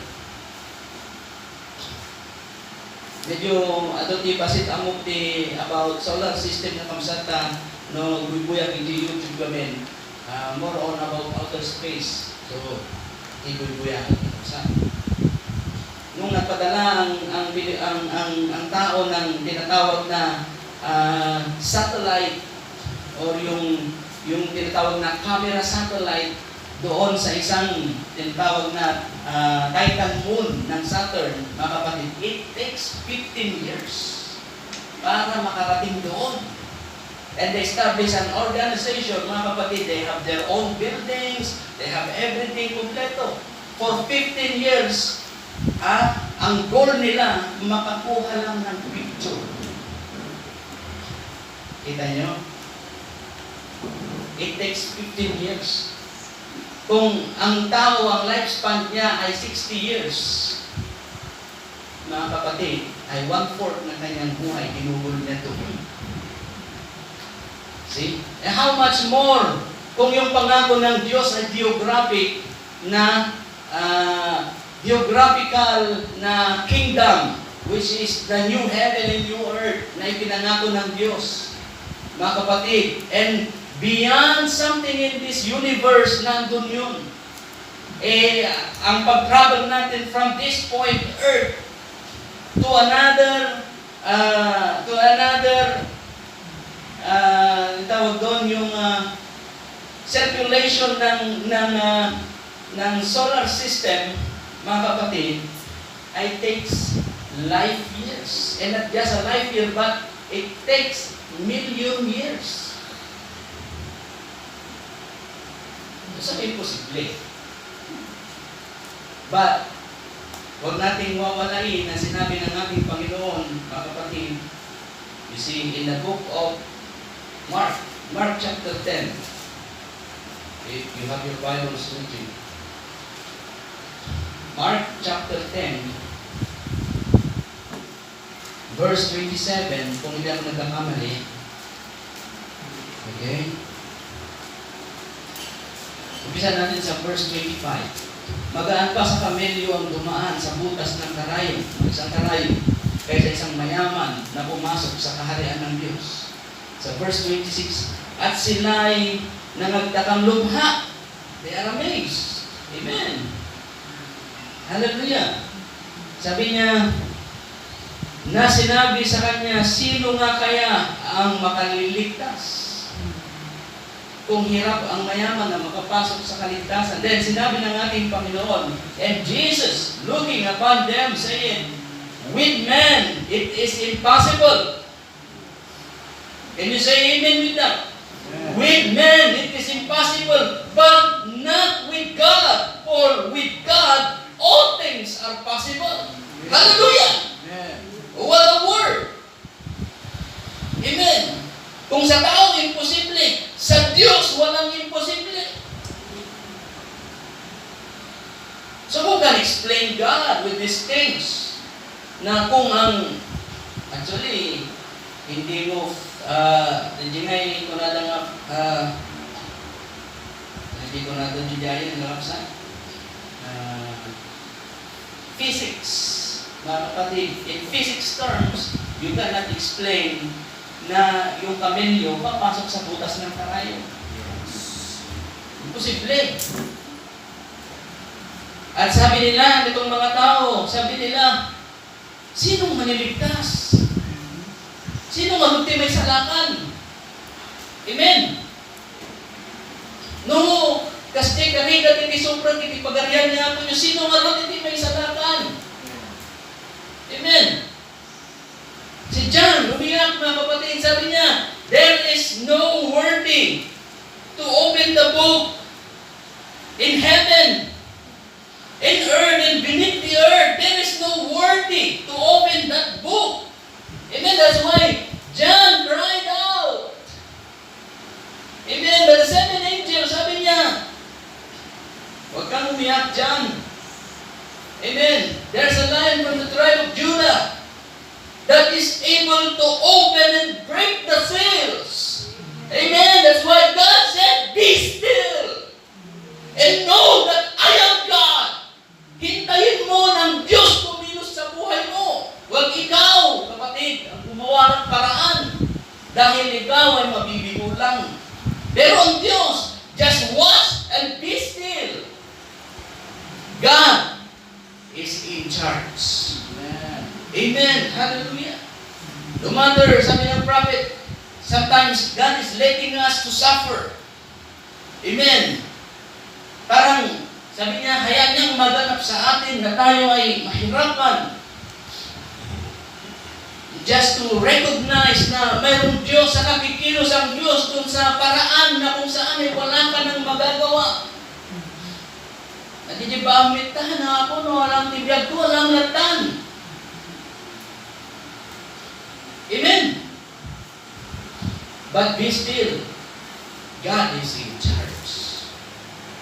Medyo ti basit amok ti about solar system na kamsata no bubuyak iti YouTube gamen. More on about outer space. So, ibubuyak iti kamsata. Nung nagpadala ang tao ng tinatawag na satellite or yung tinatawag na camera satellite doon sa isang tinatawag na Titan moon ng Saturn, mga kapatid, it takes 15 years para makarating doon. And they establish an organization, mga kapatid, they have their own buildings, they have everything kompleto. For 15 years, ang goal nila, makakuha lang ng picture. Kita nyo? It takes 15 years. Kung ang tao, ang lifespan niya ay 60 years, mga kapatid, ay 1/4 ng kanyang buhay, ginugol niya ito. See? And how much more kung yung pangako ng Diyos ay geographical na kingdom, which is the new heaven and new earth na ipinangako ng Diyos, mga kapatid, and beyond something in this universe, nandun yun. Ang pag-travel natin from this point, earth, to another, tawag doon yung circulation ng solar system, mga kapatid, ay takes life years. And not just a life year, but it takes million years. So, imposible. But, huwag nating wawalain na sinabi ng ating Panginoon, mga kapatid, you see, in the book of Mark chapter 10, if you have your Bibles with you, Mark chapter 10, verse 27, kung hindi ako nagkakamali, okay? Umpisa natin sa verse 25. Magaan pa sa kamelyo ang dumaan sa butas ng karayom, isang karayom, kaysa isang mayaman na pumasok sa kaharian ng Diyos. Sa verse 26, at sila'y nangagtakang lubha. They are amazed. Amen. Hallelujah. Sabi niya, na sinabi sa kanya, sino nga kaya ang makaliligtas? Kung hirap ang mayaman na makapasok sa kaligtasan. Then sinabi ng ating Panginoon, and Jesus, looking upon them, saying, with man, it is impossible. Can you say amen with that? Yeah. With man, it is impossible, but not with God. For with God, all things are possible. Yeah. Hallelujah! Yeah. What a word! Amen. Kung sa tao, imposible. Sa Diyos, walang imposible. So who can explain God with these things? Na kung actually, hindi mo, hindi ko na lang, hindi ko na doon diyayin, nalapsan. physics. Mga kapatid, in physics terms, you cannot explain na yung kamelyo papasok sa butas ng karayo. Imposible. At sabi nila, itong mga tao, sabi nila, sinong maniligtas? Sinong magulti may salakan? Amen. No, kasi kami dati kay sobrang kitipagarian niya ako nyo, sino nga hindi may salakan? Amen. Si John, umiyak mga kapatid, sabi niya, there is no worthy to open the book in heaven, in earth, and beneath the earth. There is no worthy to open that book. Amen. That's why John cried out. Amen. But the seven angels, sabi niya, huwag kang umiyak, John. Amen. There's a lion from the tribe of Judah that is able to open and break the seals. Amen. That's why God said, be still and know that I am God. Hintayin mo ng Diyos kumilos sa buhay mo. Huwag ikaw, kapatid, ang gumawa ng paraan dahil ikaw ay mabibigo lang. Pero ang Diyos, just watch and be still. God is in charge. Amen. Amen. Hallelujah. No matter, sabi ng prophet, sometimes God is letting us to suffer. Amen. Parang, sabi niya, hayaan niyang maganap sa atin na tayo ay mahirapan. Just to recognize na mayroong Diyos na nakikilos ang Diyos dun sa paraan na kung saan ay wala ka nang magagawa. Hindi ba ang mitahan na ako no, walang tibiyag ko, walang latan. Amen. But be still. God is in charge.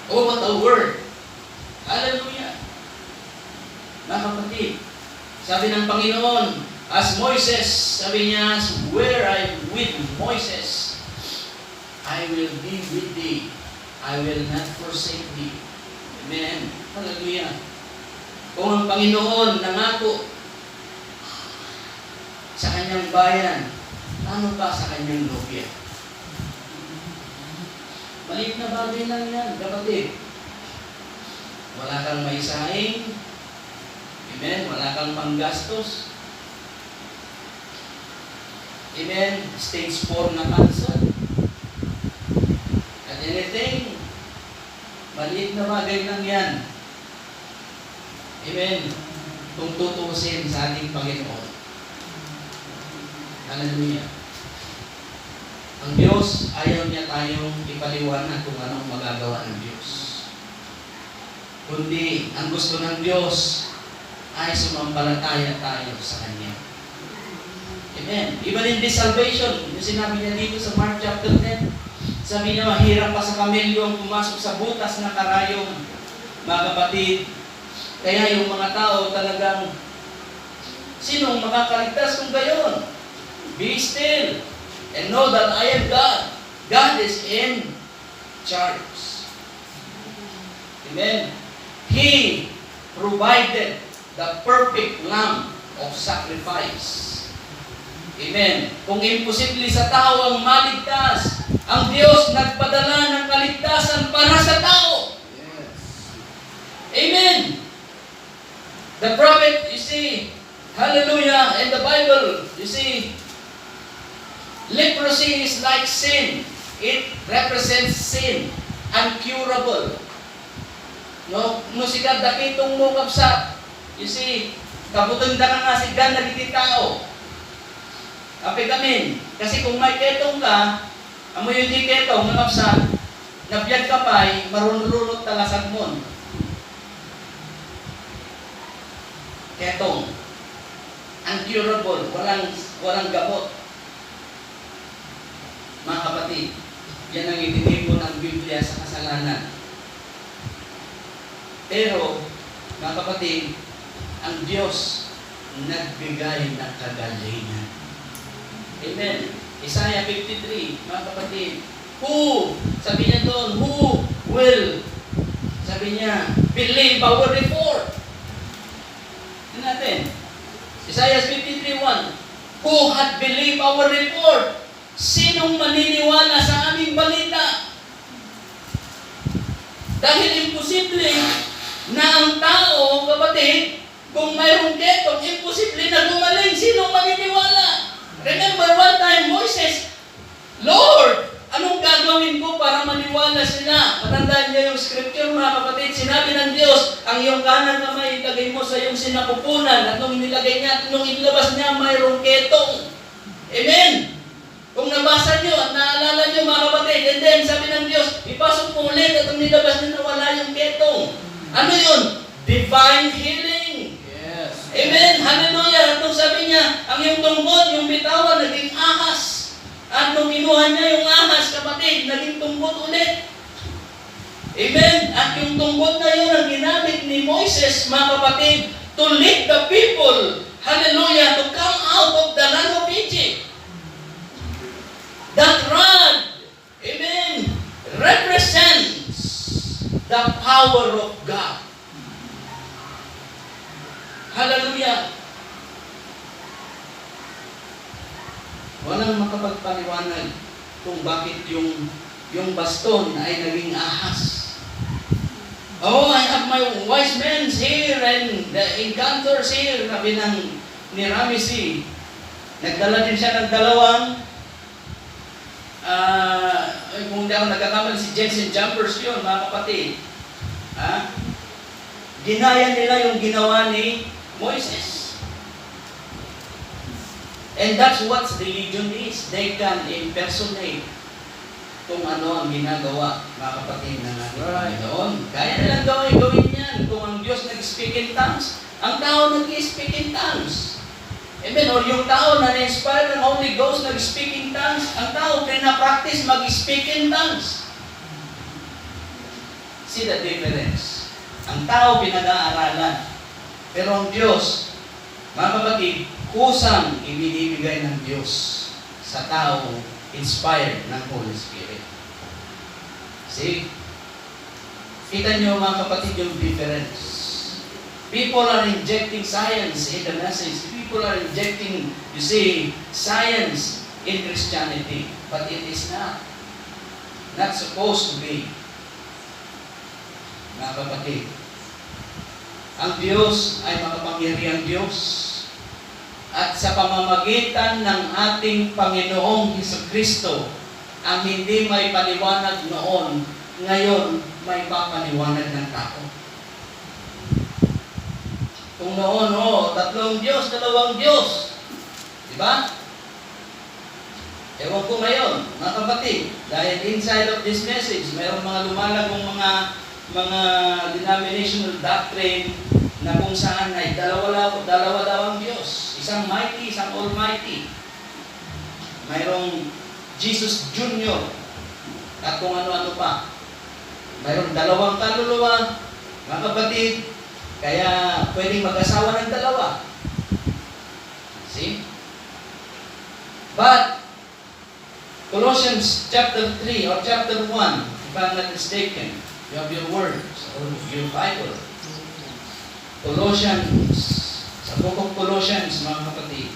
Oh, what a word. Hallelujah. Mga kapatid, sabi ng Panginoon, as Moises, sabi niya, where I am with Moses, I will be with thee. I will not forsake thee. Amen. Hallelujah. Kung ang Panginoon nangako sa kanyang bayan, ano pa sa kanyang nobya? Maliit na bagay lang yan, kapatid. Wala kang maisaing. Amen. Wala kang panggastos. Amen. Stage 4 na cancer. At anything, maliit na bagay lang yan. Amen. Kung tutusin sa ating Panginoon. Hallelujah. Ang Diyos, ayaw niya tayong ipaliwanag kung anong magagawa ng Diyos. Kundi, ang gusto ng Diyos ay sumampalataya tayo sa Kanya. Amen. Even in this salvation, yung sinabi niya dito sa Mark chapter 10, sabi niya, mahirap pa sa kamelyo ang pumasok sa butas ng karayong, mga kapatid. Kaya yung mga tao talagang, sinong makakaligtas kung gayon? Be still and know that I am God. God is in charge. Amen. He provided the perfect lamb of sacrifice. Amen. Kung imposible sa tao ang maligtas, ang Diyos nagpadala ng kaligtasan para sa tao. Yes. Amen. The prophet, you see, hallelujah, in the Bible, you see, leprosy is like sin. It represents sin, uncurable. No sikat dakitong mo kapsat. You see, kabutanda ka nga si gan nagiti tao. Ape kamin. Kasi kung may ketong ka, amo yung di ketong nga kapsat, nabiyag ka pa'y marunulunot talasag mo. Ketong. Uncurable. Walang gamot. Mga kapatid, yan ang itinipon ng Biblia sa kasalanan. Pero, mga kapatid, ang Diyos nagbigay ng kagalingan. Amen. Isaiah 53, mga kapatid, who, sabi niya doon, who will, sabi niya, believe our report? Tingnan natin. Isaiah 53:1. Who had believed our report? Sinong maniniwala sa aming balita? Dahil imposible na ang tao, kapatid, kung mayroong ketong, imposible na gumaling. Sinong maniniwala? Remember one time, Moses, Lord, anong gagawin ko para maniwala sila? Matandaan niyo yung scripture, mga kapatid. Sinabi ng Diyos, ang iyong kanan kamay ilagay mo sa iyong sinapupunan. At nung inilagay niya, nung inilabas niya, mayroong ketong. Amen? Kung nabasa niyo at naalala niyo, mga kapatid, and then sabi ng Diyos, ipasok mo ulit at nung nilabas niya, nawala yung ketong. Ano yun? Divine healing. Yes. Amen? Hallelujah. At nung sabi niya, ang iyong tungkod, yung bitawan, naging ahas. At nung kinuha niya yung ahas, kapatid, naging tungkod ulit. Amen? At yung tungkod na yun ang ginamit ni Moises, mga kapatid, to lead the people, hallelujah, to come out of the land of Egypt. That rod, amen, represents the power of God. Hallelujah. Walang makapagpaliwanag kung bakit yung baston ay naging ahas. Oh, I have my wise men here and the encounters here. Sabi ni Ramesses, nagdala din siya ng dalawang kung hindi ako nagkakamali, si Jensen Jumpers yun, mga kapatid. Ginaya nila yung ginawa ni Moises. And that's what religion is. They can impersonate kung ano ang ginagawa, mga kapatid, ng ating Panginoon. Kaya nilang gawin yan. Kung ang Diyos nag-speak in tongues, ang tao nag-speak in tongues. Amen. Or yung tao na na-inspire ng Holy Ghost nag-speak in tongues, ang tao pina-practice mag-speak in tongues. See the difference. Ang tao pinag-aaralan. Pero ang Diyos, mga kapatid, kusang ibinibigay ng Diyos sa tao inspired ng Holy Spirit. See? Kita niyo, mga kapatid, yung difference. People are injecting science in the message. People are injecting, you see, science in Christianity. But it is not supposed to be. Mga kapatid, ang Diyos ay makapangyarihang Diyos. At sa pamamagitan ng ating Panginoong Hesukristo, ang hindi may paliwanag noon, ngayon may papaliwanag ng tao. Kung noon, tatlong Diyos, dalawang Diyos. Diba? Ewan ko ngayon, mga kapatid, dahil inside of this message, mayroong mga lumalagong mga denominational doctrine na kung saan ay dalawa daw ang Diyos. Isang mighty, isang almighty. Mayroong Jesus Junior at kung ano-ano pa. Mayroong dalawang kaluluwa, mga kapatid, kaya pwedeng mag-asawa ng dalawa. See? But Colossians chapter 3 or chapter 1, if I'm not mistaken, you have your words or your Bible. Colossians, sa book of Colossians, mga kapatid.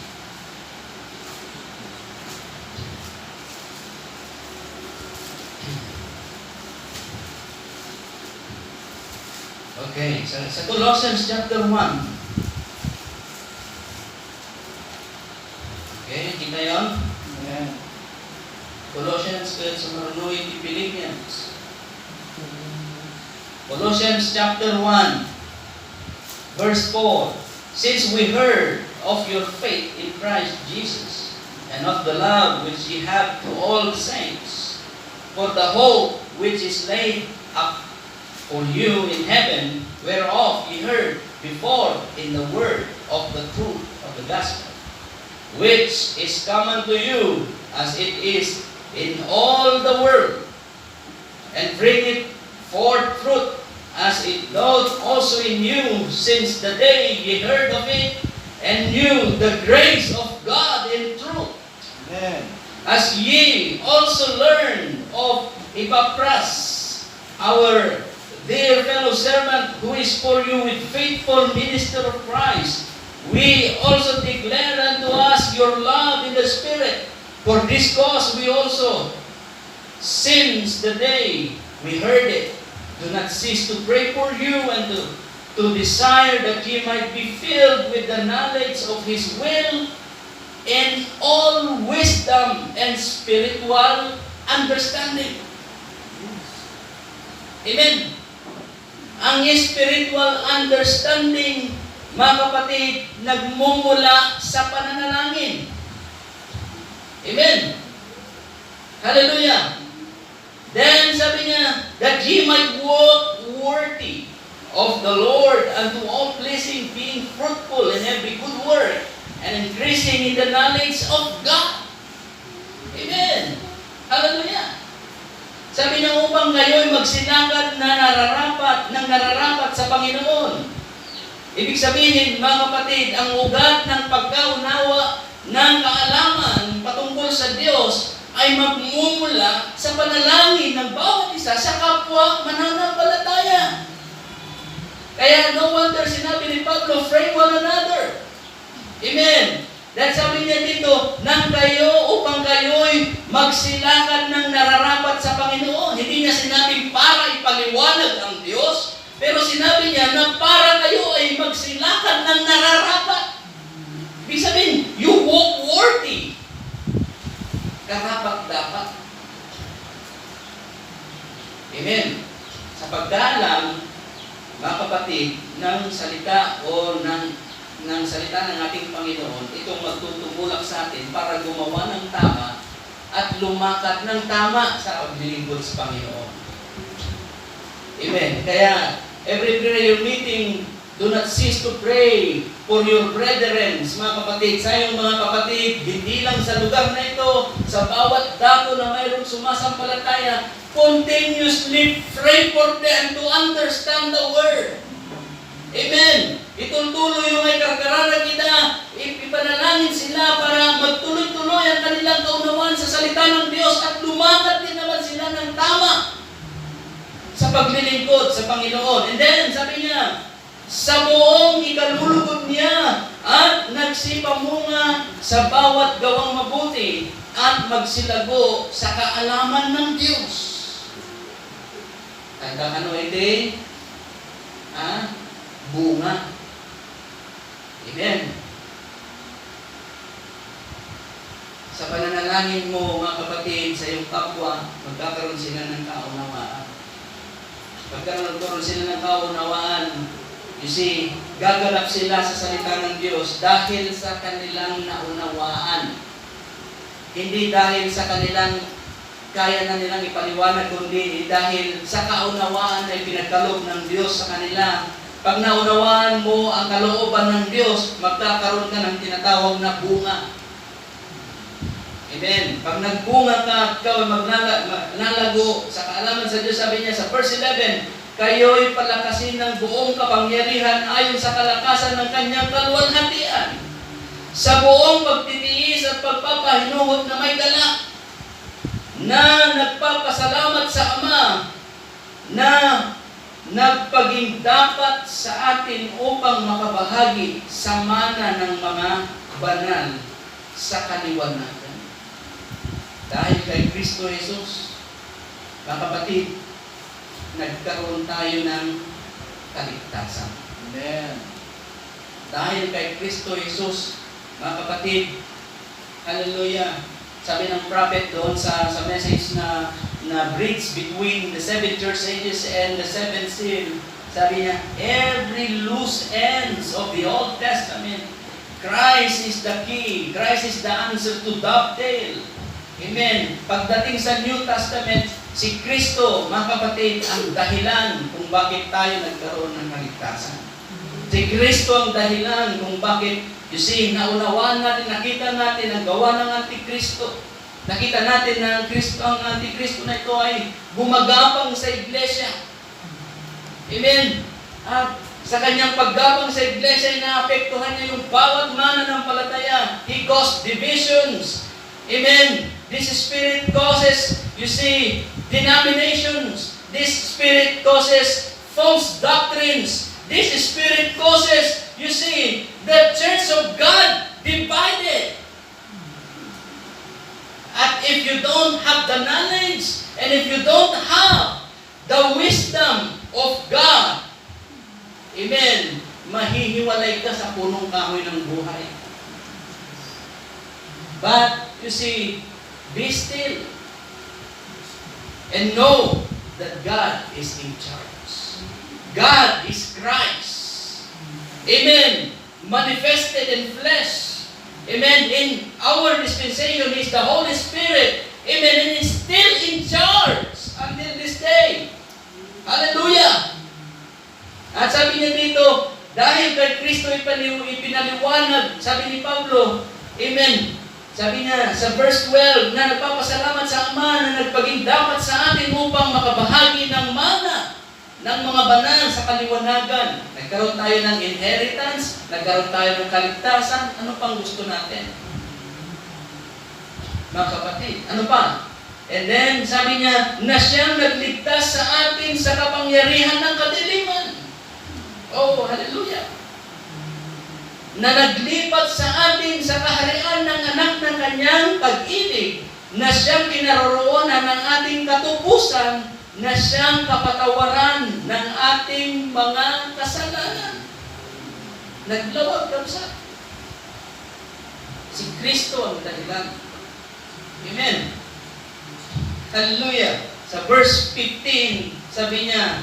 Okay, sa Colossians chapter 1. Okay, kita yun? Amen. Colossians, sa Marunuin ni Philippians. Colossians chapter 1, verse 4. Since we heard of your faith in Christ Jesus, and of the love which ye have to all the saints, for the hope which is laid up for you in heaven, whereof ye heard before in the word of the truth of the gospel, which is common to you as it is in all the world, and bring it forth fruit as it doth also in you, since the day ye heard of it, and knew the grace of God in truth. Amen. As ye also learned of Epaphras, our dear fellow servant, who is for you with faithful minister of Christ, We also declare unto us your love in the Spirit. For this cause we also, since the day we heard it, do not cease to pray for you and to desire that ye might be filled with the knowledge of His will in all wisdom and spiritual understanding. Amen. Ang spiritual understanding, mga kapatid, nagmumula sa pananalangin. Amen. Hallelujah. Then sabi niya, that ye might walk worthy of the Lord unto all pleasing, being fruitful in every good work, and increasing in the knowledge of God. Amen. Hallelujah. Sabi niya, upang kayo'y magsilakad na nararapat sa Panginoon. Ibig sabihin, mga kapatid, ang ugat ng pagkaunawa ng kaalaman patungkol sa Diyos ay magmumula sa panalangin ng bawat isa sa kapwa mananampalataya. Kaya no wonder sinabi ni Pablo, pray one another. Amen. Dahil sabi niya dito, nang kayo upang kayo'y magsilakad ng nararapat sa Panginoon. Hindi niya sinabing para ipaliwanag ang Diyos, pero sinabi niya na para kayo ay magsilakad ng nararapat. Ibig sabihin, you walk worthy. Karapat dapat. Amen. Sa paggalang, mga kapatid, ng salita o ng salita ng ating Panginoon, itong magtutulak sa atin para gumawa ng tama at lumakad ng tama sa paglilingkod sa Panginoon. Amen. Kaya, every prayer meeting, do not cease to pray for your brethren, mga kapatid. Sa iyong mga kapatid, hindi lang sa lugar na ito, sa bawat dako na mayroong sumasampalataya, continuously pray for them to understand the Word. Amen. Itutuloy yung may karkaranan kita, ipanalangin sila para magtuloy-tuloy ang kanilang kaunawaan sa salita ng Diyos at lumakad din naman sila ng tama sa paglilingkod sa Panginoon. And then, sabi niya, sa buong ikalulugod niya at nagsipamunga sa bawat gawang mabuti at magsilago sa kaalaman ng Diyos. Tanda ano ito? Bunga. Amen. Sa pananalangin mo, mga kapatid, sa iyong kapwa, magkakaroon sila ng kaunawaan. Magkakaroon sila ng kaunawaan. You see, gaganap sila sa salita ng Diyos dahil sa kanilang naunawaan. Hindi dahil sa kanilang kaya na nilang ipaliwanag, kundi dahil sa kaunawaan na pinagkaloob ng Diyos sa kanila. Pag naunawaan mo ang kalooban ng Diyos, magkakaroon ka ng tinatawag na bunga. Amen. Pag nagbunga ka at ikaw ay maglalago sa kaalaman sa Diyos, sabi niya sa verse 11, kayo'y palakasin ng buong kapangyarihan ayon sa kalakasan ng kanyang kaluwalhatian, sa buong pagtitiis at pagpapahinuhot na may galak, na nagpapasalamat sa Ama, na nagpaging dapat sa atin upang makabahagi sa mana ng mga banal sa kaliwanagan. Dahil kay Kristo Jesus, mga kapatid, nagkaroon tayo ng kaligtasan. Amen. Dahil kay Kristo Jesus, mga kapatid, hallelujah, sabi ng prophet doon sa message na bridge between the 7 church ages and the 7th seal, sabi niya, every loose ends of the Old Testament, Christ is the key. Christ is the answer to dovetail. Amen. Pagdating sa New Testament, si Kristo, mga kapatid, ang dahilan kung bakit tayo nagkaroon ng kaligtasan. Si Kristo ang dahilan kung bakit, you see, naunawaan natin, nakita natin ang gawa ng Antikristo. Nakita natin na ang Antikristo na ito ay gumagapang sa iglesia. Amen. At sa kanyang paggapang sa iglesia, naapektuhan niya yung bawat mananampalataya. He caused divisions. Amen. This spirit causes, you see, denominations. This spirit causes false doctrines. This spirit causes, you see, the church you don't have the knowledge, and if you don't have the wisdom of God, amen, mahihiwalay ka sa punong kahoy ng buhay. But, you see, be still and know that God is in charge. God is Christ. Amen. Manifested in flesh. Amen. In our dispensation is the Holy Spirit. Amen. And is still in charge until this day. Hallelujah. At sabi niya dito, dahil kay Kristo ipinaliwanag, sabi ni Pablo, amen. Sabi niya sa verse 12, na nagpapasalamat sa Ama na nagpaging dapat sa atin upang makabahagi ng mana ng mga banal sa kaliwanagan. Nagkaroon tayo ng inheritance, nagkaroon tayo ng kaligtasan, ano pang gusto natin? Mga kapatid, ano pa? And then, sabi niya, na siyang nagligtas sa atin sa kapangyarihan ng kadiliman. Oh, hallelujah! Na naglipat sa atin sa kaharian ng anak ng kanyang pag-ibig, na siyang kinaroroonan ng ating katubusan, na siyang kapatawaran ng ating mga kasalanan. Naglawag kamsa. Si Kristo ang dahilan. Amen. Hallelujah. Sa verse 15, sabi niya,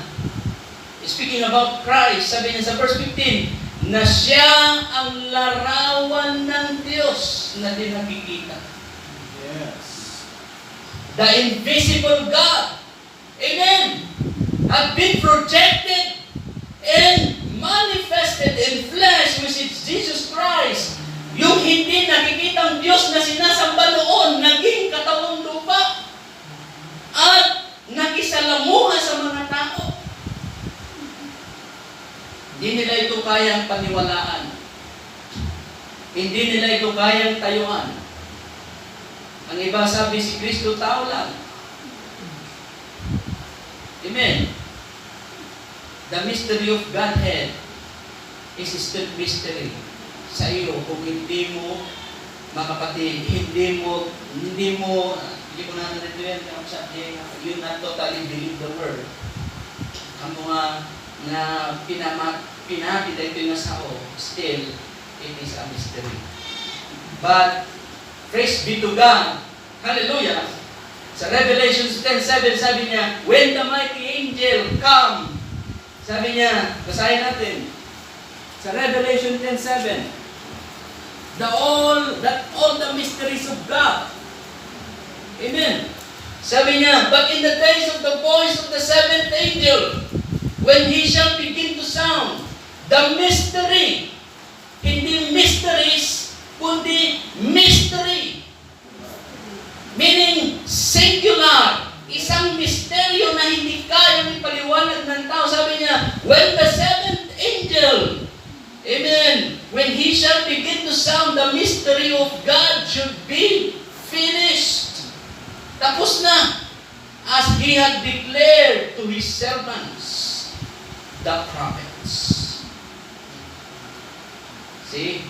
speaking about Christ, sabi niya sa verse 15, na siya ang larawan ng Diyos na di nakikita. Yes. The invisible God, amen, have been projected and manifested in flesh, which is Jesus Christ. Yung hindi nakikitang Diyos na sinasamba noon, naging katawang lupa at nakisalamuha sa mga tao. Hindi nila ito kayang paniwalaan. Hindi nila ito kayang tayuan. Ang iba sabi, si Kristo tao lang. Amen. The mystery of Godhead is still mystery sa iyo kung hindi mo, mga kapatid, hindi mo na narinig ang sabi, you not totally believe the word. Ang mga na pinabi dito na sao, still, it is a mystery. But, praise be to God. Hallelujah. Sa Revelation 10:7, sabi niya, when the mighty angel come, sabi niya, basahin natin, sa Revelation 10:7, all the mysteries of God. Amen. Sabi niya, but in the days of the voice of the seventh angel, when he shall begin to sound, the mystery, hindi mysteries, kundi mystery. Meaning, singular, isang misteryo na hindi kayang ipaliwanag ng tao. Sabi niya, when the seventh angel, amen, when he shall begin to sound, the mystery of God should be finished. Tapos na, as he had declared to his servants, the prophets. See?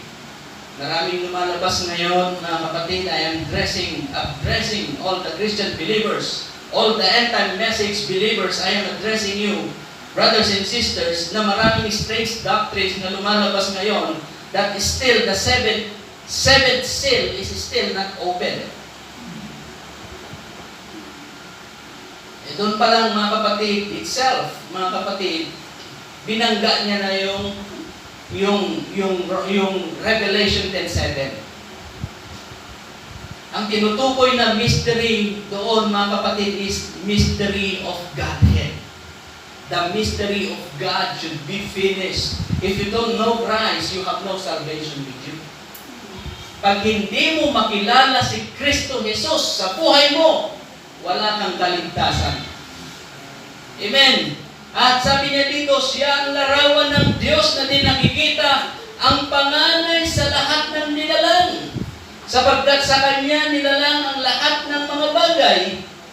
Maraming lumalabas ngayon, mga kapatid, I am addressing all the Christian believers, all the end-time message believers, I am addressing you, brothers and sisters, na maraming strange doctrines na lumalabas ngayon, that is still, the seventh seal is still not open. Doon pa lang, mga kapatid, itself, mga kapatid, binangga niya na yung Revelation 10:7. Ang tinutukoy na mystery doon, mga kapatid, is mystery of Godhead. The mystery of God should be finished. If you don't know Christ, you have no salvation with you. Pag hindi mo makilala si Kristo Jesus sa buhay mo, wala kang kaligtasan. Amen. At sabi niya dito, siya ang larawan ng Diyos na di nakikita, ang panganay sa lahat ng nilalang. Sapagkat sa Kanya nilalang ang lahat ng mga bagay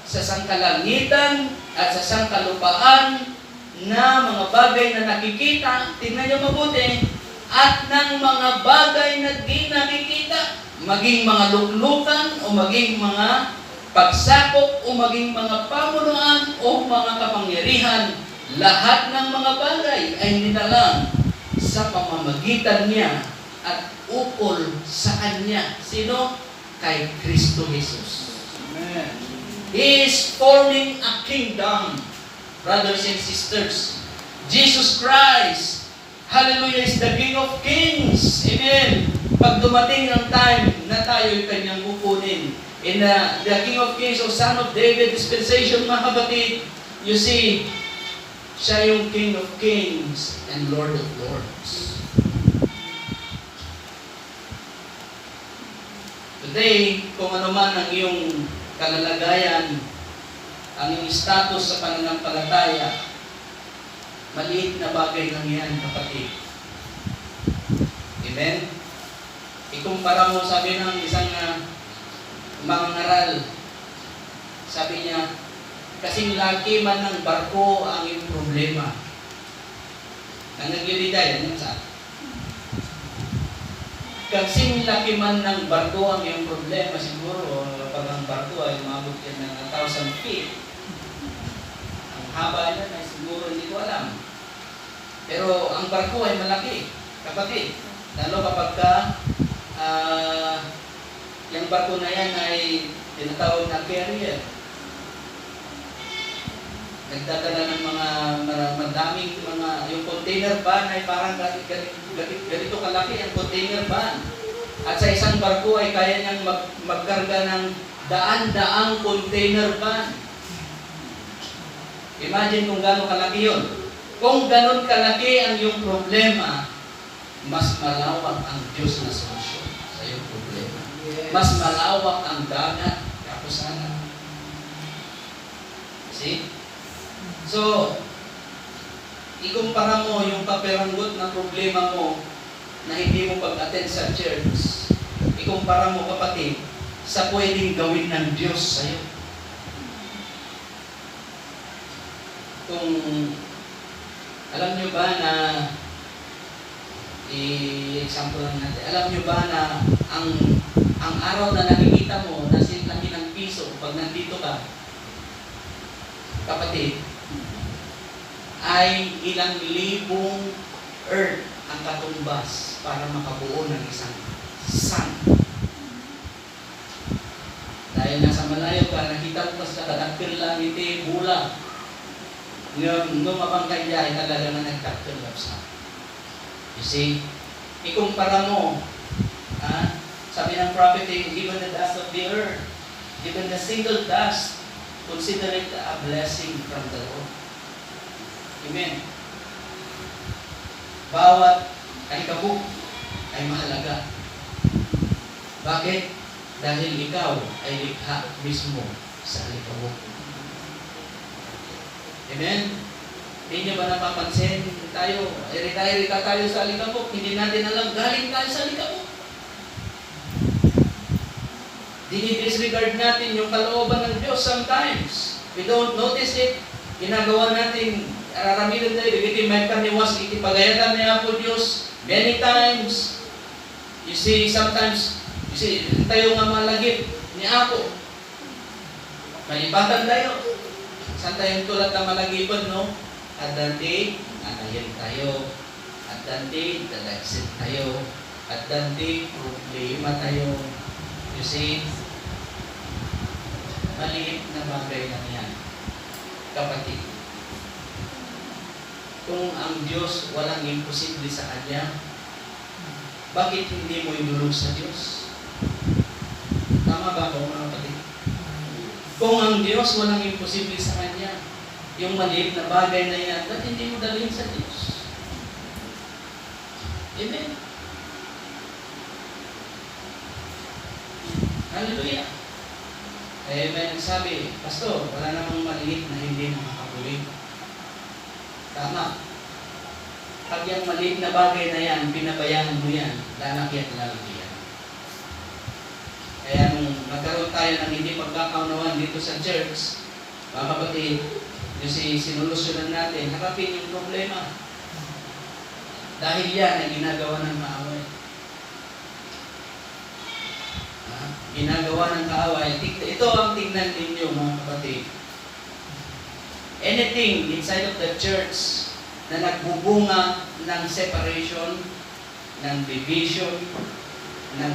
sa sangkalangitan at sa sangkalupaan, na mga bagay na nakikita, tingnan niyo mabuti, at ng mga bagay na di nakikita, maging mga luklukan o maging mga pagsakop o maging mga pamunuan o mga kapangyarihan, lahat ng mga bagay ay nilalang sa pamamagitan niya at ukol sa Kanya. Sino? Kay Kristo Jesus. Amen. He is forming a kingdom, brothers and sisters. Jesus Christ, hallelujah, is the King of Kings. Amen. Pag dumating ang time na tayo'y Kanyang kukunin, in the King of Kings o Son of David dispensation, mga kapatid, you see, siya yung King of Kings and Lord of Lords. Today, kung ano man ang iyong kalalagayan, ang iyong status sa pananampalataya, maliit na bagay lang yan, kapatid. Amen? Ikumpara mo, sabi ng isang mangangaral, sabi niya, kasing laki man ng barko ang iyong problema. Ang nagliliday, ano sa? Kasing laki man ng barko ang iyong problema, siguro, pag ang barko ay umabot yan ng 1,000 feet. Ang haba yan ay siguro hindi ko alam. Pero ang barko ay malaki, kapatid. Lalo kapag yung barko na yan ay tinatawag na carrier. Nagdadala ng mga madaming mga, yung container van ay parang ganito kalaki ang container van. At sa isang barko ay kaya niyang magkarga ng daan-daang container van. Imagine kung gaano kalaki yun. Kung ganon kalaki ang iyong problema, mas malawak ang Diyos na solusyon sa iyong problema. Mas malawak ang dagat, kapusanan. See? So, ikumpara mo yung kaperanggot na problema mo na hindi mo pag-attend sa church. Ikumpara mo, kapatid, sa pwedeng gawin ng Diyos sa'yo. Kung alam nyo ba na i-example lang natin, alam nyo ba na ang araw na nakikita mo na laki ng piso pag nandito ka, kapatid, ay ilang libong earth ang katumbas para makabuo ng isang sun. Dahil nasa malayo ka, nakita mo pa sa kadakpil lang iti bula. Nung mabangkay niya ay talaga na nagdakpil lang sa. You see, ikumpara mo, sabi ng prophet, even the dust of the earth, even the single dust, consider it a blessing from the Lord. Amen. Bawat alikabok ay mahalaga. Bakit? Dahil ikaw ay likha mismo sa alikabok. Amen? Hindi niyo ba napapansin tayo, erita-erita tayo sa alikabok, hindi natin alam, galing tayo sa alikabok. Dinidisregard natin yung kalooban ng Diyos sometimes. We don't notice it. Ginagawa natin, araramilan tayo, iti may kaniwas, iti pagayatan niya po Diyos. Many times, you see, sometimes, tayo nga malagip ni Apo. Malipatan tayo. Saan tayong tulad na malagipan, no? At dante, nanayin tayo. At dante, dadagsit tayo. At dante, problema tayo. You see, maliit na bagay lang yan, kapatid. Kung ang Diyos walang imposible sa Kanya, bakit hindi mo inulog sa Diyos? Tama ba ako, mga kapatid? Kung ang Diyos walang imposible sa Kanya, yung maliit na bagay na yan, bakit hindi mo dalhin sa Diyos? Amen? Hallelujah. Eh, may nagsabi, Pastor, wala namang maliit na hindi makakabuli. Tama. Pag yung maliit na bagay na yan, pinabayaan mo yan, lalaki at lalaki yan. Kaya nung nagkaroon tayo ng hindi pagkakaunawan dito sa church, mga kapatid, yung sinulusyonan natin, harapin yung problema. Dahil yan ay ginagawa ng maaway. ginagawa ng kaaway. Ito ang tingnan ninyo mga kapatid. Anything inside of the church na nagbubunga ng separation, ng division, ng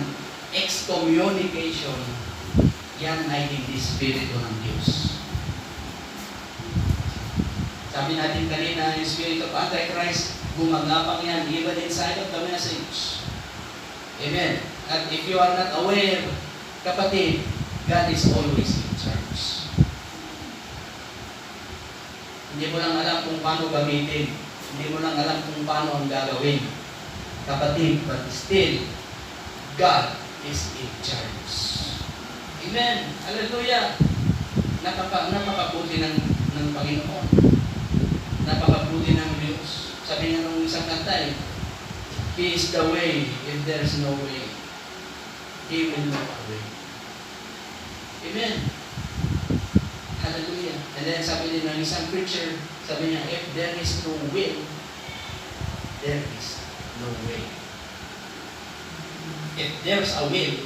excommunication, yan ay hindi spirito ng Diyos. Sabi natin kanina, yung spirit of Antichrist, gumagapang yan even inside of the message. Amen. At if you are not aware, kapatid, God is always in charge. Hindi mo lang alam kung paano gamitin. Hindi mo lang alam kung paano ang gagawin. Kapatid, but still, God is in charge. Amen. Hallelujah. Napakabuti ng Panginoon. Napakabuti ng Diyos. Sabi nga nung isang kanta, He is the way. If there is no way, He will know a way. Amen. Hallelujah. And then sabi din ng isang preacher, sabi niya, if there is no will, there is no way. If there's a will,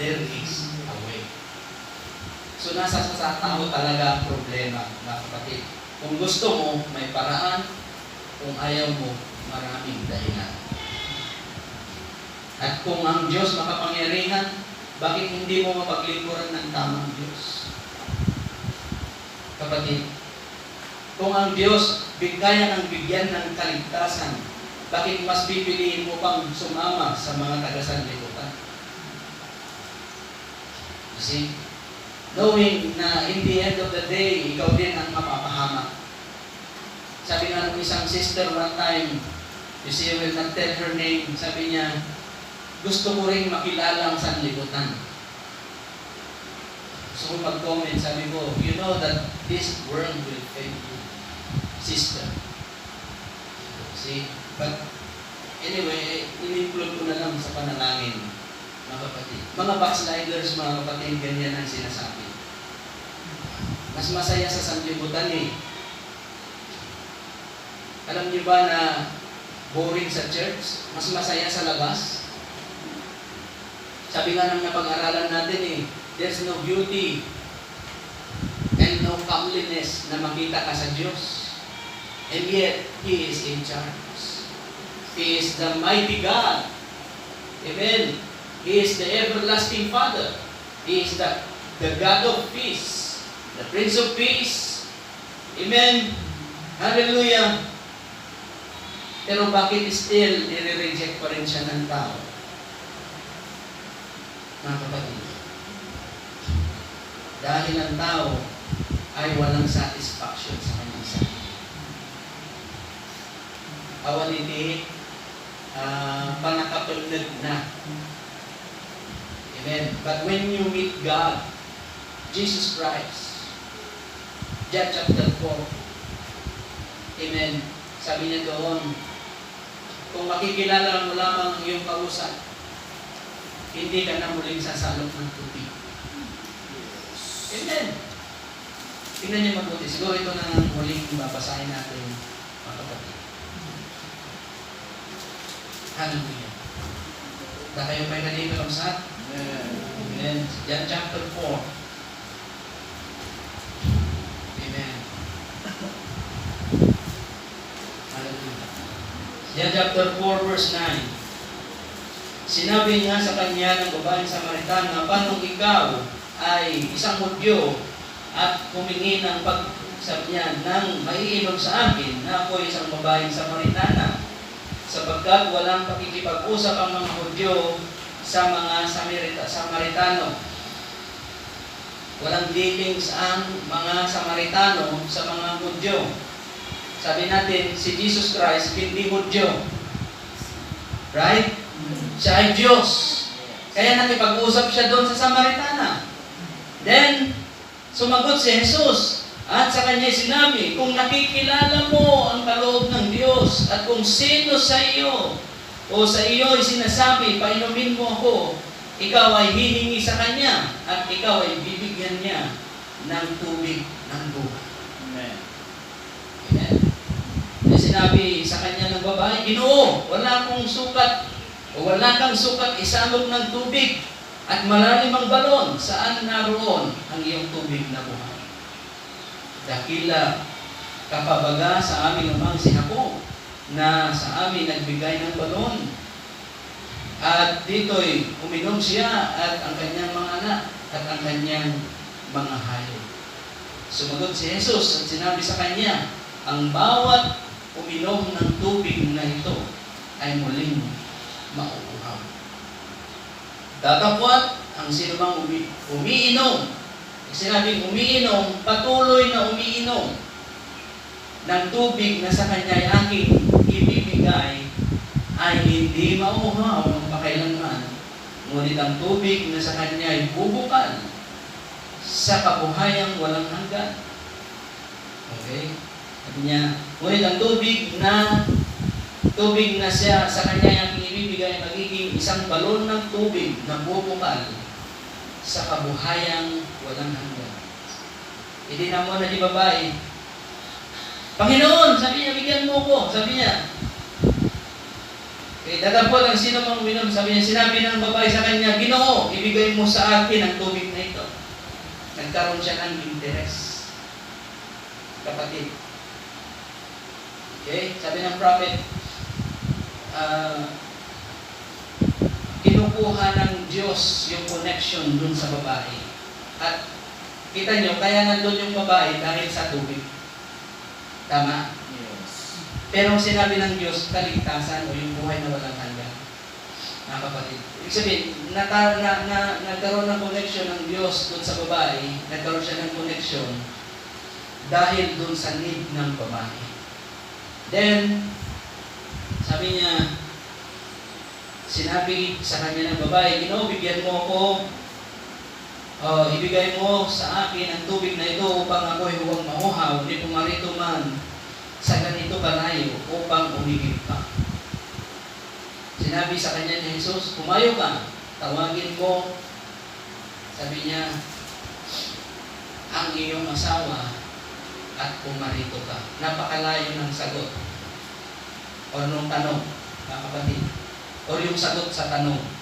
there is a way. So nasa sa tao talaga ang problema, mga kapatid. Kung gusto mo, may paraan. Kung ayaw mo, maraming dahilan. At kung ang Diyos makapangyarihan, bakit hindi mo mapaglingkuran ng tamang Diyos? Kapatid, kung ang Diyos kaya ng bigyan ng kaligtasan, bakit mas pipiliin mo pang sumama sa mga taga-sanlibutan? See? Knowing na in the end of the day, ikaw din ang mapapahamak. Sabi nga ng isang sister one time, you see, I will not tell her name, sabi niya, gusto ko rin makilala ang sanlibutan. So kung mag-comment, sabi ko, you know that this world will fail you, sister. See? But anyway, in-include ko na lang sa panalangin, mga kapatid. Mga backsliders, mga kapatid, ganyan ang sinasabi. Mas masaya sa sanlibutan eh. Alam niyo ba na boring sa church? Mas masaya sa labas? Sabi nga ng napag-aralan natin eh, there's no beauty and no comeliness na makita ka sa Diyos. And yet, He is in charge. He is the mighty God. Amen. He is the everlasting Father. He is the God of peace. The Prince of Peace. Amen. Hallelujah. Pero bakit still nire-reject pa rin siya ng tao? Mga kapatid. Dahil ang tao ay walang satisfaction sa kanyang sarili. Awan hindi panakapulad na. Amen. But when you meet God, Jesus Christ, John chapter 4, Amen. Sabi niya doon, kung makikilala mo lamang iyong kausap, hindi ka na muling sasalok ng tubig. Amen. Tingnan niyo mabuti. Siguro ito na ang muling babasahin natin, mga kapatid. Hallelujah. Na kayo pa'y nalito lang sa Amen. John chapter 4. Amen. Hallelujah. John chapter 4 verse 9. Sinabi nga sa kanya ng babaeng Samaritana, paano ikaw ay isang Hudyo at humingi ng pag-sabi niya nang maiinom sa akin na ako isang babaeng Samaritana, sapagkat walang pakikipag-usap ang mga Hudyo sa mga Samaritano. Walang dealings ang mga Samaritano sa mga Hudyo. Sabi natin, si Jesus Christ hindi Hudyo. Right? Siya ay Diyos. Kaya nakipag-usap siya doon sa Samaritana. Then, sumagot si Jesus. At sa kanya sinabi, kung nakikilala mo ang kaloob ng Diyos at kung sino sa iyo o sa iyo ay sinasabi, painumin mo ako, ikaw ay hihingi sa kanya at ikaw ay bibigyan niya ng tubig ng buhay. Amen. Amen. Sinabi sa kanya ng babae, Ginoo, wala akong sukat o wala kang sukat isalok ng tubig. At malalim ang balon, saan naroon ang iyong tubig na buhay? Dakila kapabaga sa aming amang si Jacob, na sa amin nagbigay ng balon. At dito'y uminom siya at ang kanyang mga anak at ang kanyang mga hayop. Sumagot si Jesus at sinabi sa kanya, ang bawat uminom ng tubig na ito ay muling mauuhaw. Datapwat ang sinumang umiinom. Sinabing umiinom, patuloy na umiinom ng tubig na sa kanya ay aking ibibigay ay hindi mauuhaw ng pakailanman. Ngunit ang tubig na sa kanya ay bubukal sa kabuhayang walang hanggan. Okay? Sabi niya, ngunit ang tubig na siya sa kanya ang ibibigay magiging isang balon ng tubig na bubukal sa kabuhayang walang hanggan. Hindi na mo na di babae, Panginoon, sabi niya, bigyan mo ko. Sabi niya, okay, dadapot ang sino mang uminom. Sabi niya, sinabi ng babae sa kanya, Ginoo, ibigay mo sa akin ang tubig na ito. Nagkaroon siya ng interes. Kapatid. Okay, sabi ng prophet, kinukuha ng Diyos yung connection dun sa babae. At kita nyo, kaya nandun yung babae dahil sa tubig. Tama? Yes. Pero sinabi ng Diyos, kaligtasan o yung buhay na walang hanggan. Mga kapatid. Ibig sabihin, nagkaroon ng connection ng Diyos dun sa babae, nagkaroon siya ng connection dahil dun sa need ng babae. Then, sabi niya, sinabi sa kanya ng babae, Ginoo, bigyan mo ako, ibigay mo sa akin ang tubig na ito upang ako'y huwag mauhaw, hindi pumarito man sa ganito kalayo upang umigib pa. Sinabi sa kanya ni Jesus, pumayo ka, tawagin mo, sabi niya, ang iyong asawa at pumarito ka. Napakalayo ng sagot. O nung tanong, mga kapatid. O yung sagot sa tanong.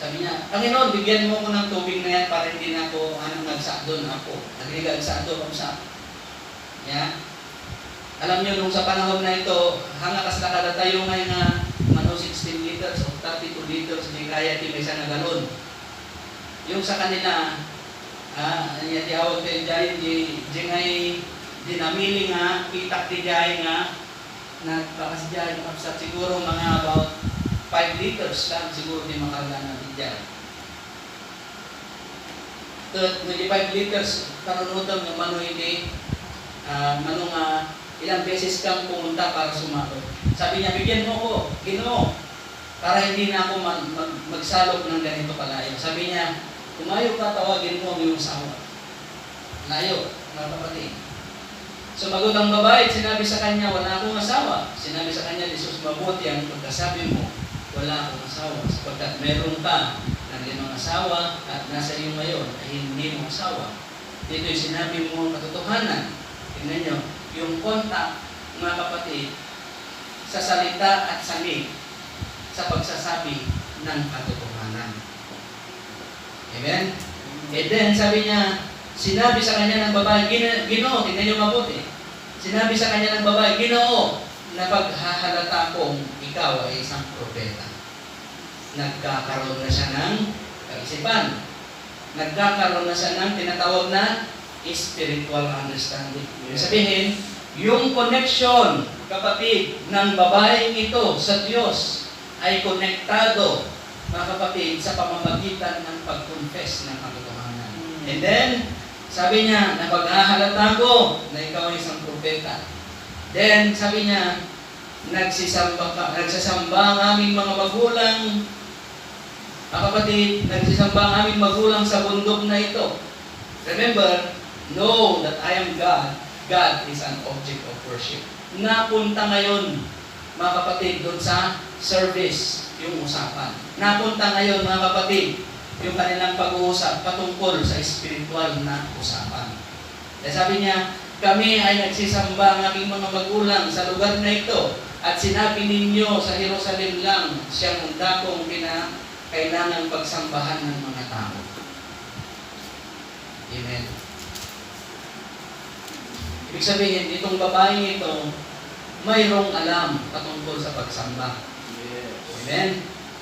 Sabi niya, Panginoon, bigyan mo ko ng tubig na yan para hindi na ako, nagsaadon ako. Nagsaadon ako sa. Yeah? Alam niyo, nung sa panahon na ito, hanga kas nakada tayo ngayon na 16 liters o 32 liters, hindi kaya di may isang galon. Yung sa kanila, tiyawag kayo dyan, di ngay dinamili nga, pitak di dyan nga, nagpakas dyan, kapsat siguro mga about 5 liters lang siguro di makarga natin dyan. Nag 5 liters, karunutang ng mano hindi, ilang beses kang pumunta para sumako. Sabi niya, bigyan mo ko, Ginoo, para hindi na ako magsalok ng ganito kalayo. Sabi niya, kumayo ka, tawagin mo ang iyong asawa. Layo, mga kapatid. Sumagot ang babae, sinabi sa kanya, wala akong asawa. Sinabi sa kanya, Jesus, mabuti ang pagkasabi mo, wala akong asawa. Sapagkat meron ka ng 5 asawa at nasa iyo ngayon ay hindi mo asawa. Dito'y sinabi mo ang katotohanan. Tingnan nyo, yung kontak, mga kapatid, sa salita at sangig sa pagsasabi ng katotohanan. Amen? And then, sabi niya, sinabi sa kanya ng babae, Ginoo, tingnan niyo mabuti. Sinabi sa kanya ng babae, Ginoo, napaghahalata kong ikaw ay isang propeta. Nagkakaroon na siya ng kaisipan. Nagkakaroon na siya ng tinatawag na spiritual understanding. Sabihin, yung connection, kapatid, ng babaeng ito sa Diyos ay konektado, mga kapatid, sa pamamagitan ng pag-confess ng katotohanan. And then, sabi niya, napaghahalata ko na ikaw ay isang propeta. Then, sabi niya, nagsasamba ang aming mga magulang, mga kapatid, nagsasamba ang aming magulang sa bundok na ito. Remember, know that I am God. God is an object of worship. Napunta ngayon, mga kapatid, doon sa service, yung usapan. Napunta ngayon, mga kapatid, yung kanilang pag-uusap patungkol sa spiritual na usapan. Kaya sabi niya, kami ay nagsisamba ang aking mga magulang sa lugar na ito at sinabi ninyo sa Jerusalem lang siyang dakong kailangang pagsambahan ng mga tao. Amen. Ibig sabihin, itong babaeng ito, mayroong alam patungkol sa pagsamba. Yes. Amen.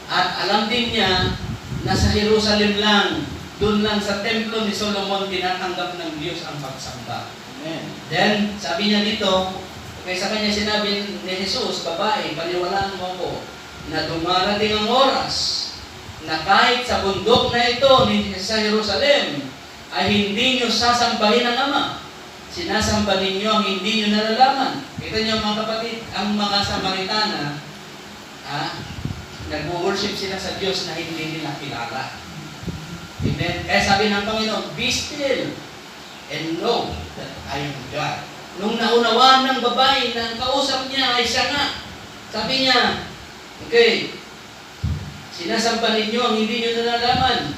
At alam din niya na sa Jerusalem lang, doon lang sa templo ni Solomon, tinatanggap ng Diyos ang pagsamba. Amen. Then, sabi niya dito, kaya sa kanya sinabi ni Jesus, babae, paniwalaan mo ko, na dumarating ang oras na kahit sa bundok na ito sa Jerusalem, ay hindi nyo sasambahin ang Ama. Sinasamba ninyo ang hindi nyo nalalaman. Kita nyo mga kapatid, ang mga Samaritana, nag-worship sila sa Diyos na hindi nila kilala. Amen. Kaya sabi ng Panginoon, be still and know that I am God. Nung naunawaan ng babae na ang kausap niya ay siya nga, sabi niya, okay, sinasamba ninyo ang hindi nyo nalalaman.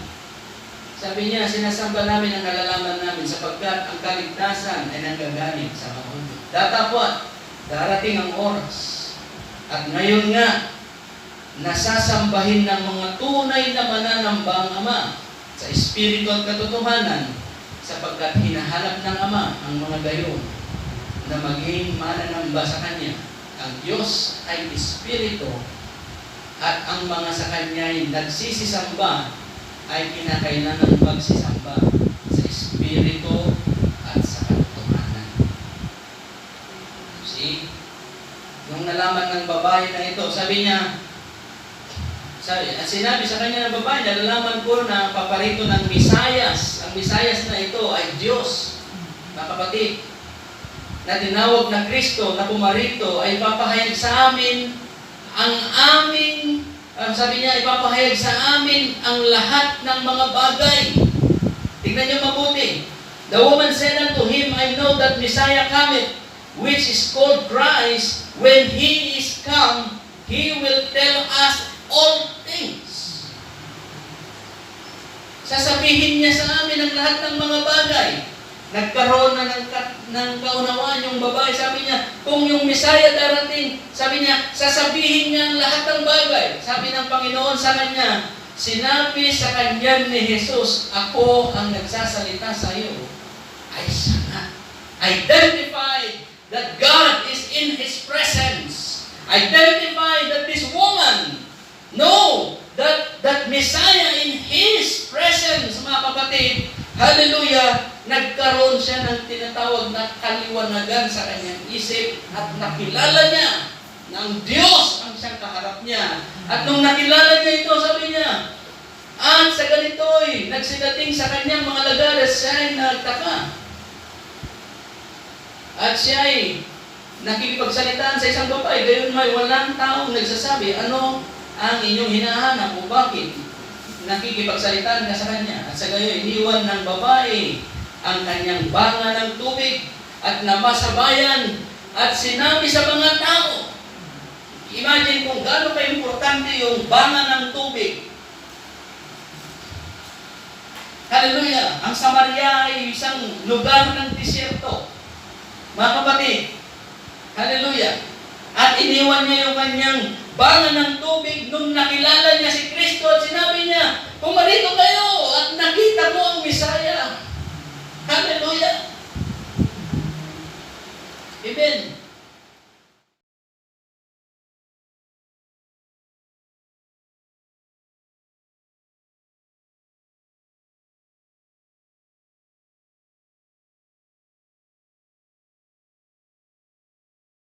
Sabi niya, sinasamba namin ang nalalaman namin sapagkat ang kaligtasan ay nanggagaling sa mga Hudyo. Datapwat, darating ang oras. At ngayon nga, nasasambahin ng mga tunay na mananamba ang Ama sa Espiritu at katotohanan sapagkat hinahanap ng Ama ang mga gayon na maging mananamba sa Kanya. Ang Diyos ay Espiritu at ang mga sa Kanya ay nagsisisamba ay kinakailangan magsisamba sa Espiritu at sa katotohanan. See? Nung nalaman ng babae na ito, sabi niya, sinabi sa kanya ng babae, nalalaman ko na paparito ng Misayas. Ang Misayas na ito ay Diyos. Mga kapatid, na tinawag na Kristo na pumarito ay papahayag sa amin ang aming sabi niya, ipapahayag sa amin ang lahat ng mga bagay. Tingnan niyo mabuti. The woman said unto him, I know that Messiah cometh, which is called Christ. When he is come, he will tell us all things. Sasabihin niya sa amin ang lahat ng mga bagay. Nagkaroon na ng kaunawaan yung babae. Sabi niya, kung yung Messiah darating, sabi niya, sasabihin niya ang lahat ng bagay. Sabi ng Panginoon sa kanya, sinabi sa kanya ni Jesus, ako ang nagsasalita sa iyo. Ay sana. Identify that God is in His presence. Identify that this woman know that Messiah in His presence, mga kapatid. Hallelujah! Nagkaroon siya ng tinatawag na kaliwanagan sa kanyang isip at nakilala niya na ang Diyos ang siyang kaharap niya. At nung nakilala niya ito, sabi niya, at sa ganito'y nagsidating sa kanyang mga lagares, siya ay nagtaka. At siya ay nakikipagsalitaan sa isang babae, gayon may walang taong nagsasabi, ano ang inyong hinahanap o bakit nakikipagsalitaan ka sa kanya. At sa gayon, iniwan ng babae ang kanyang banga ng tubig at namasabayan at sinabi sa mga tao. Imagine kung gaano ka-importante yung banga ng tubig. Hallelujah! Ang Samaria ay isang lugar ng disyerto. Mga kapatid, hallelujah! At iniwan niya yung kanyang banga ng tubig nung nakilala niya si Kristo at sinabi niya, pumarito kayo at nakita mo ang Misaya. Hallelujah! Amen.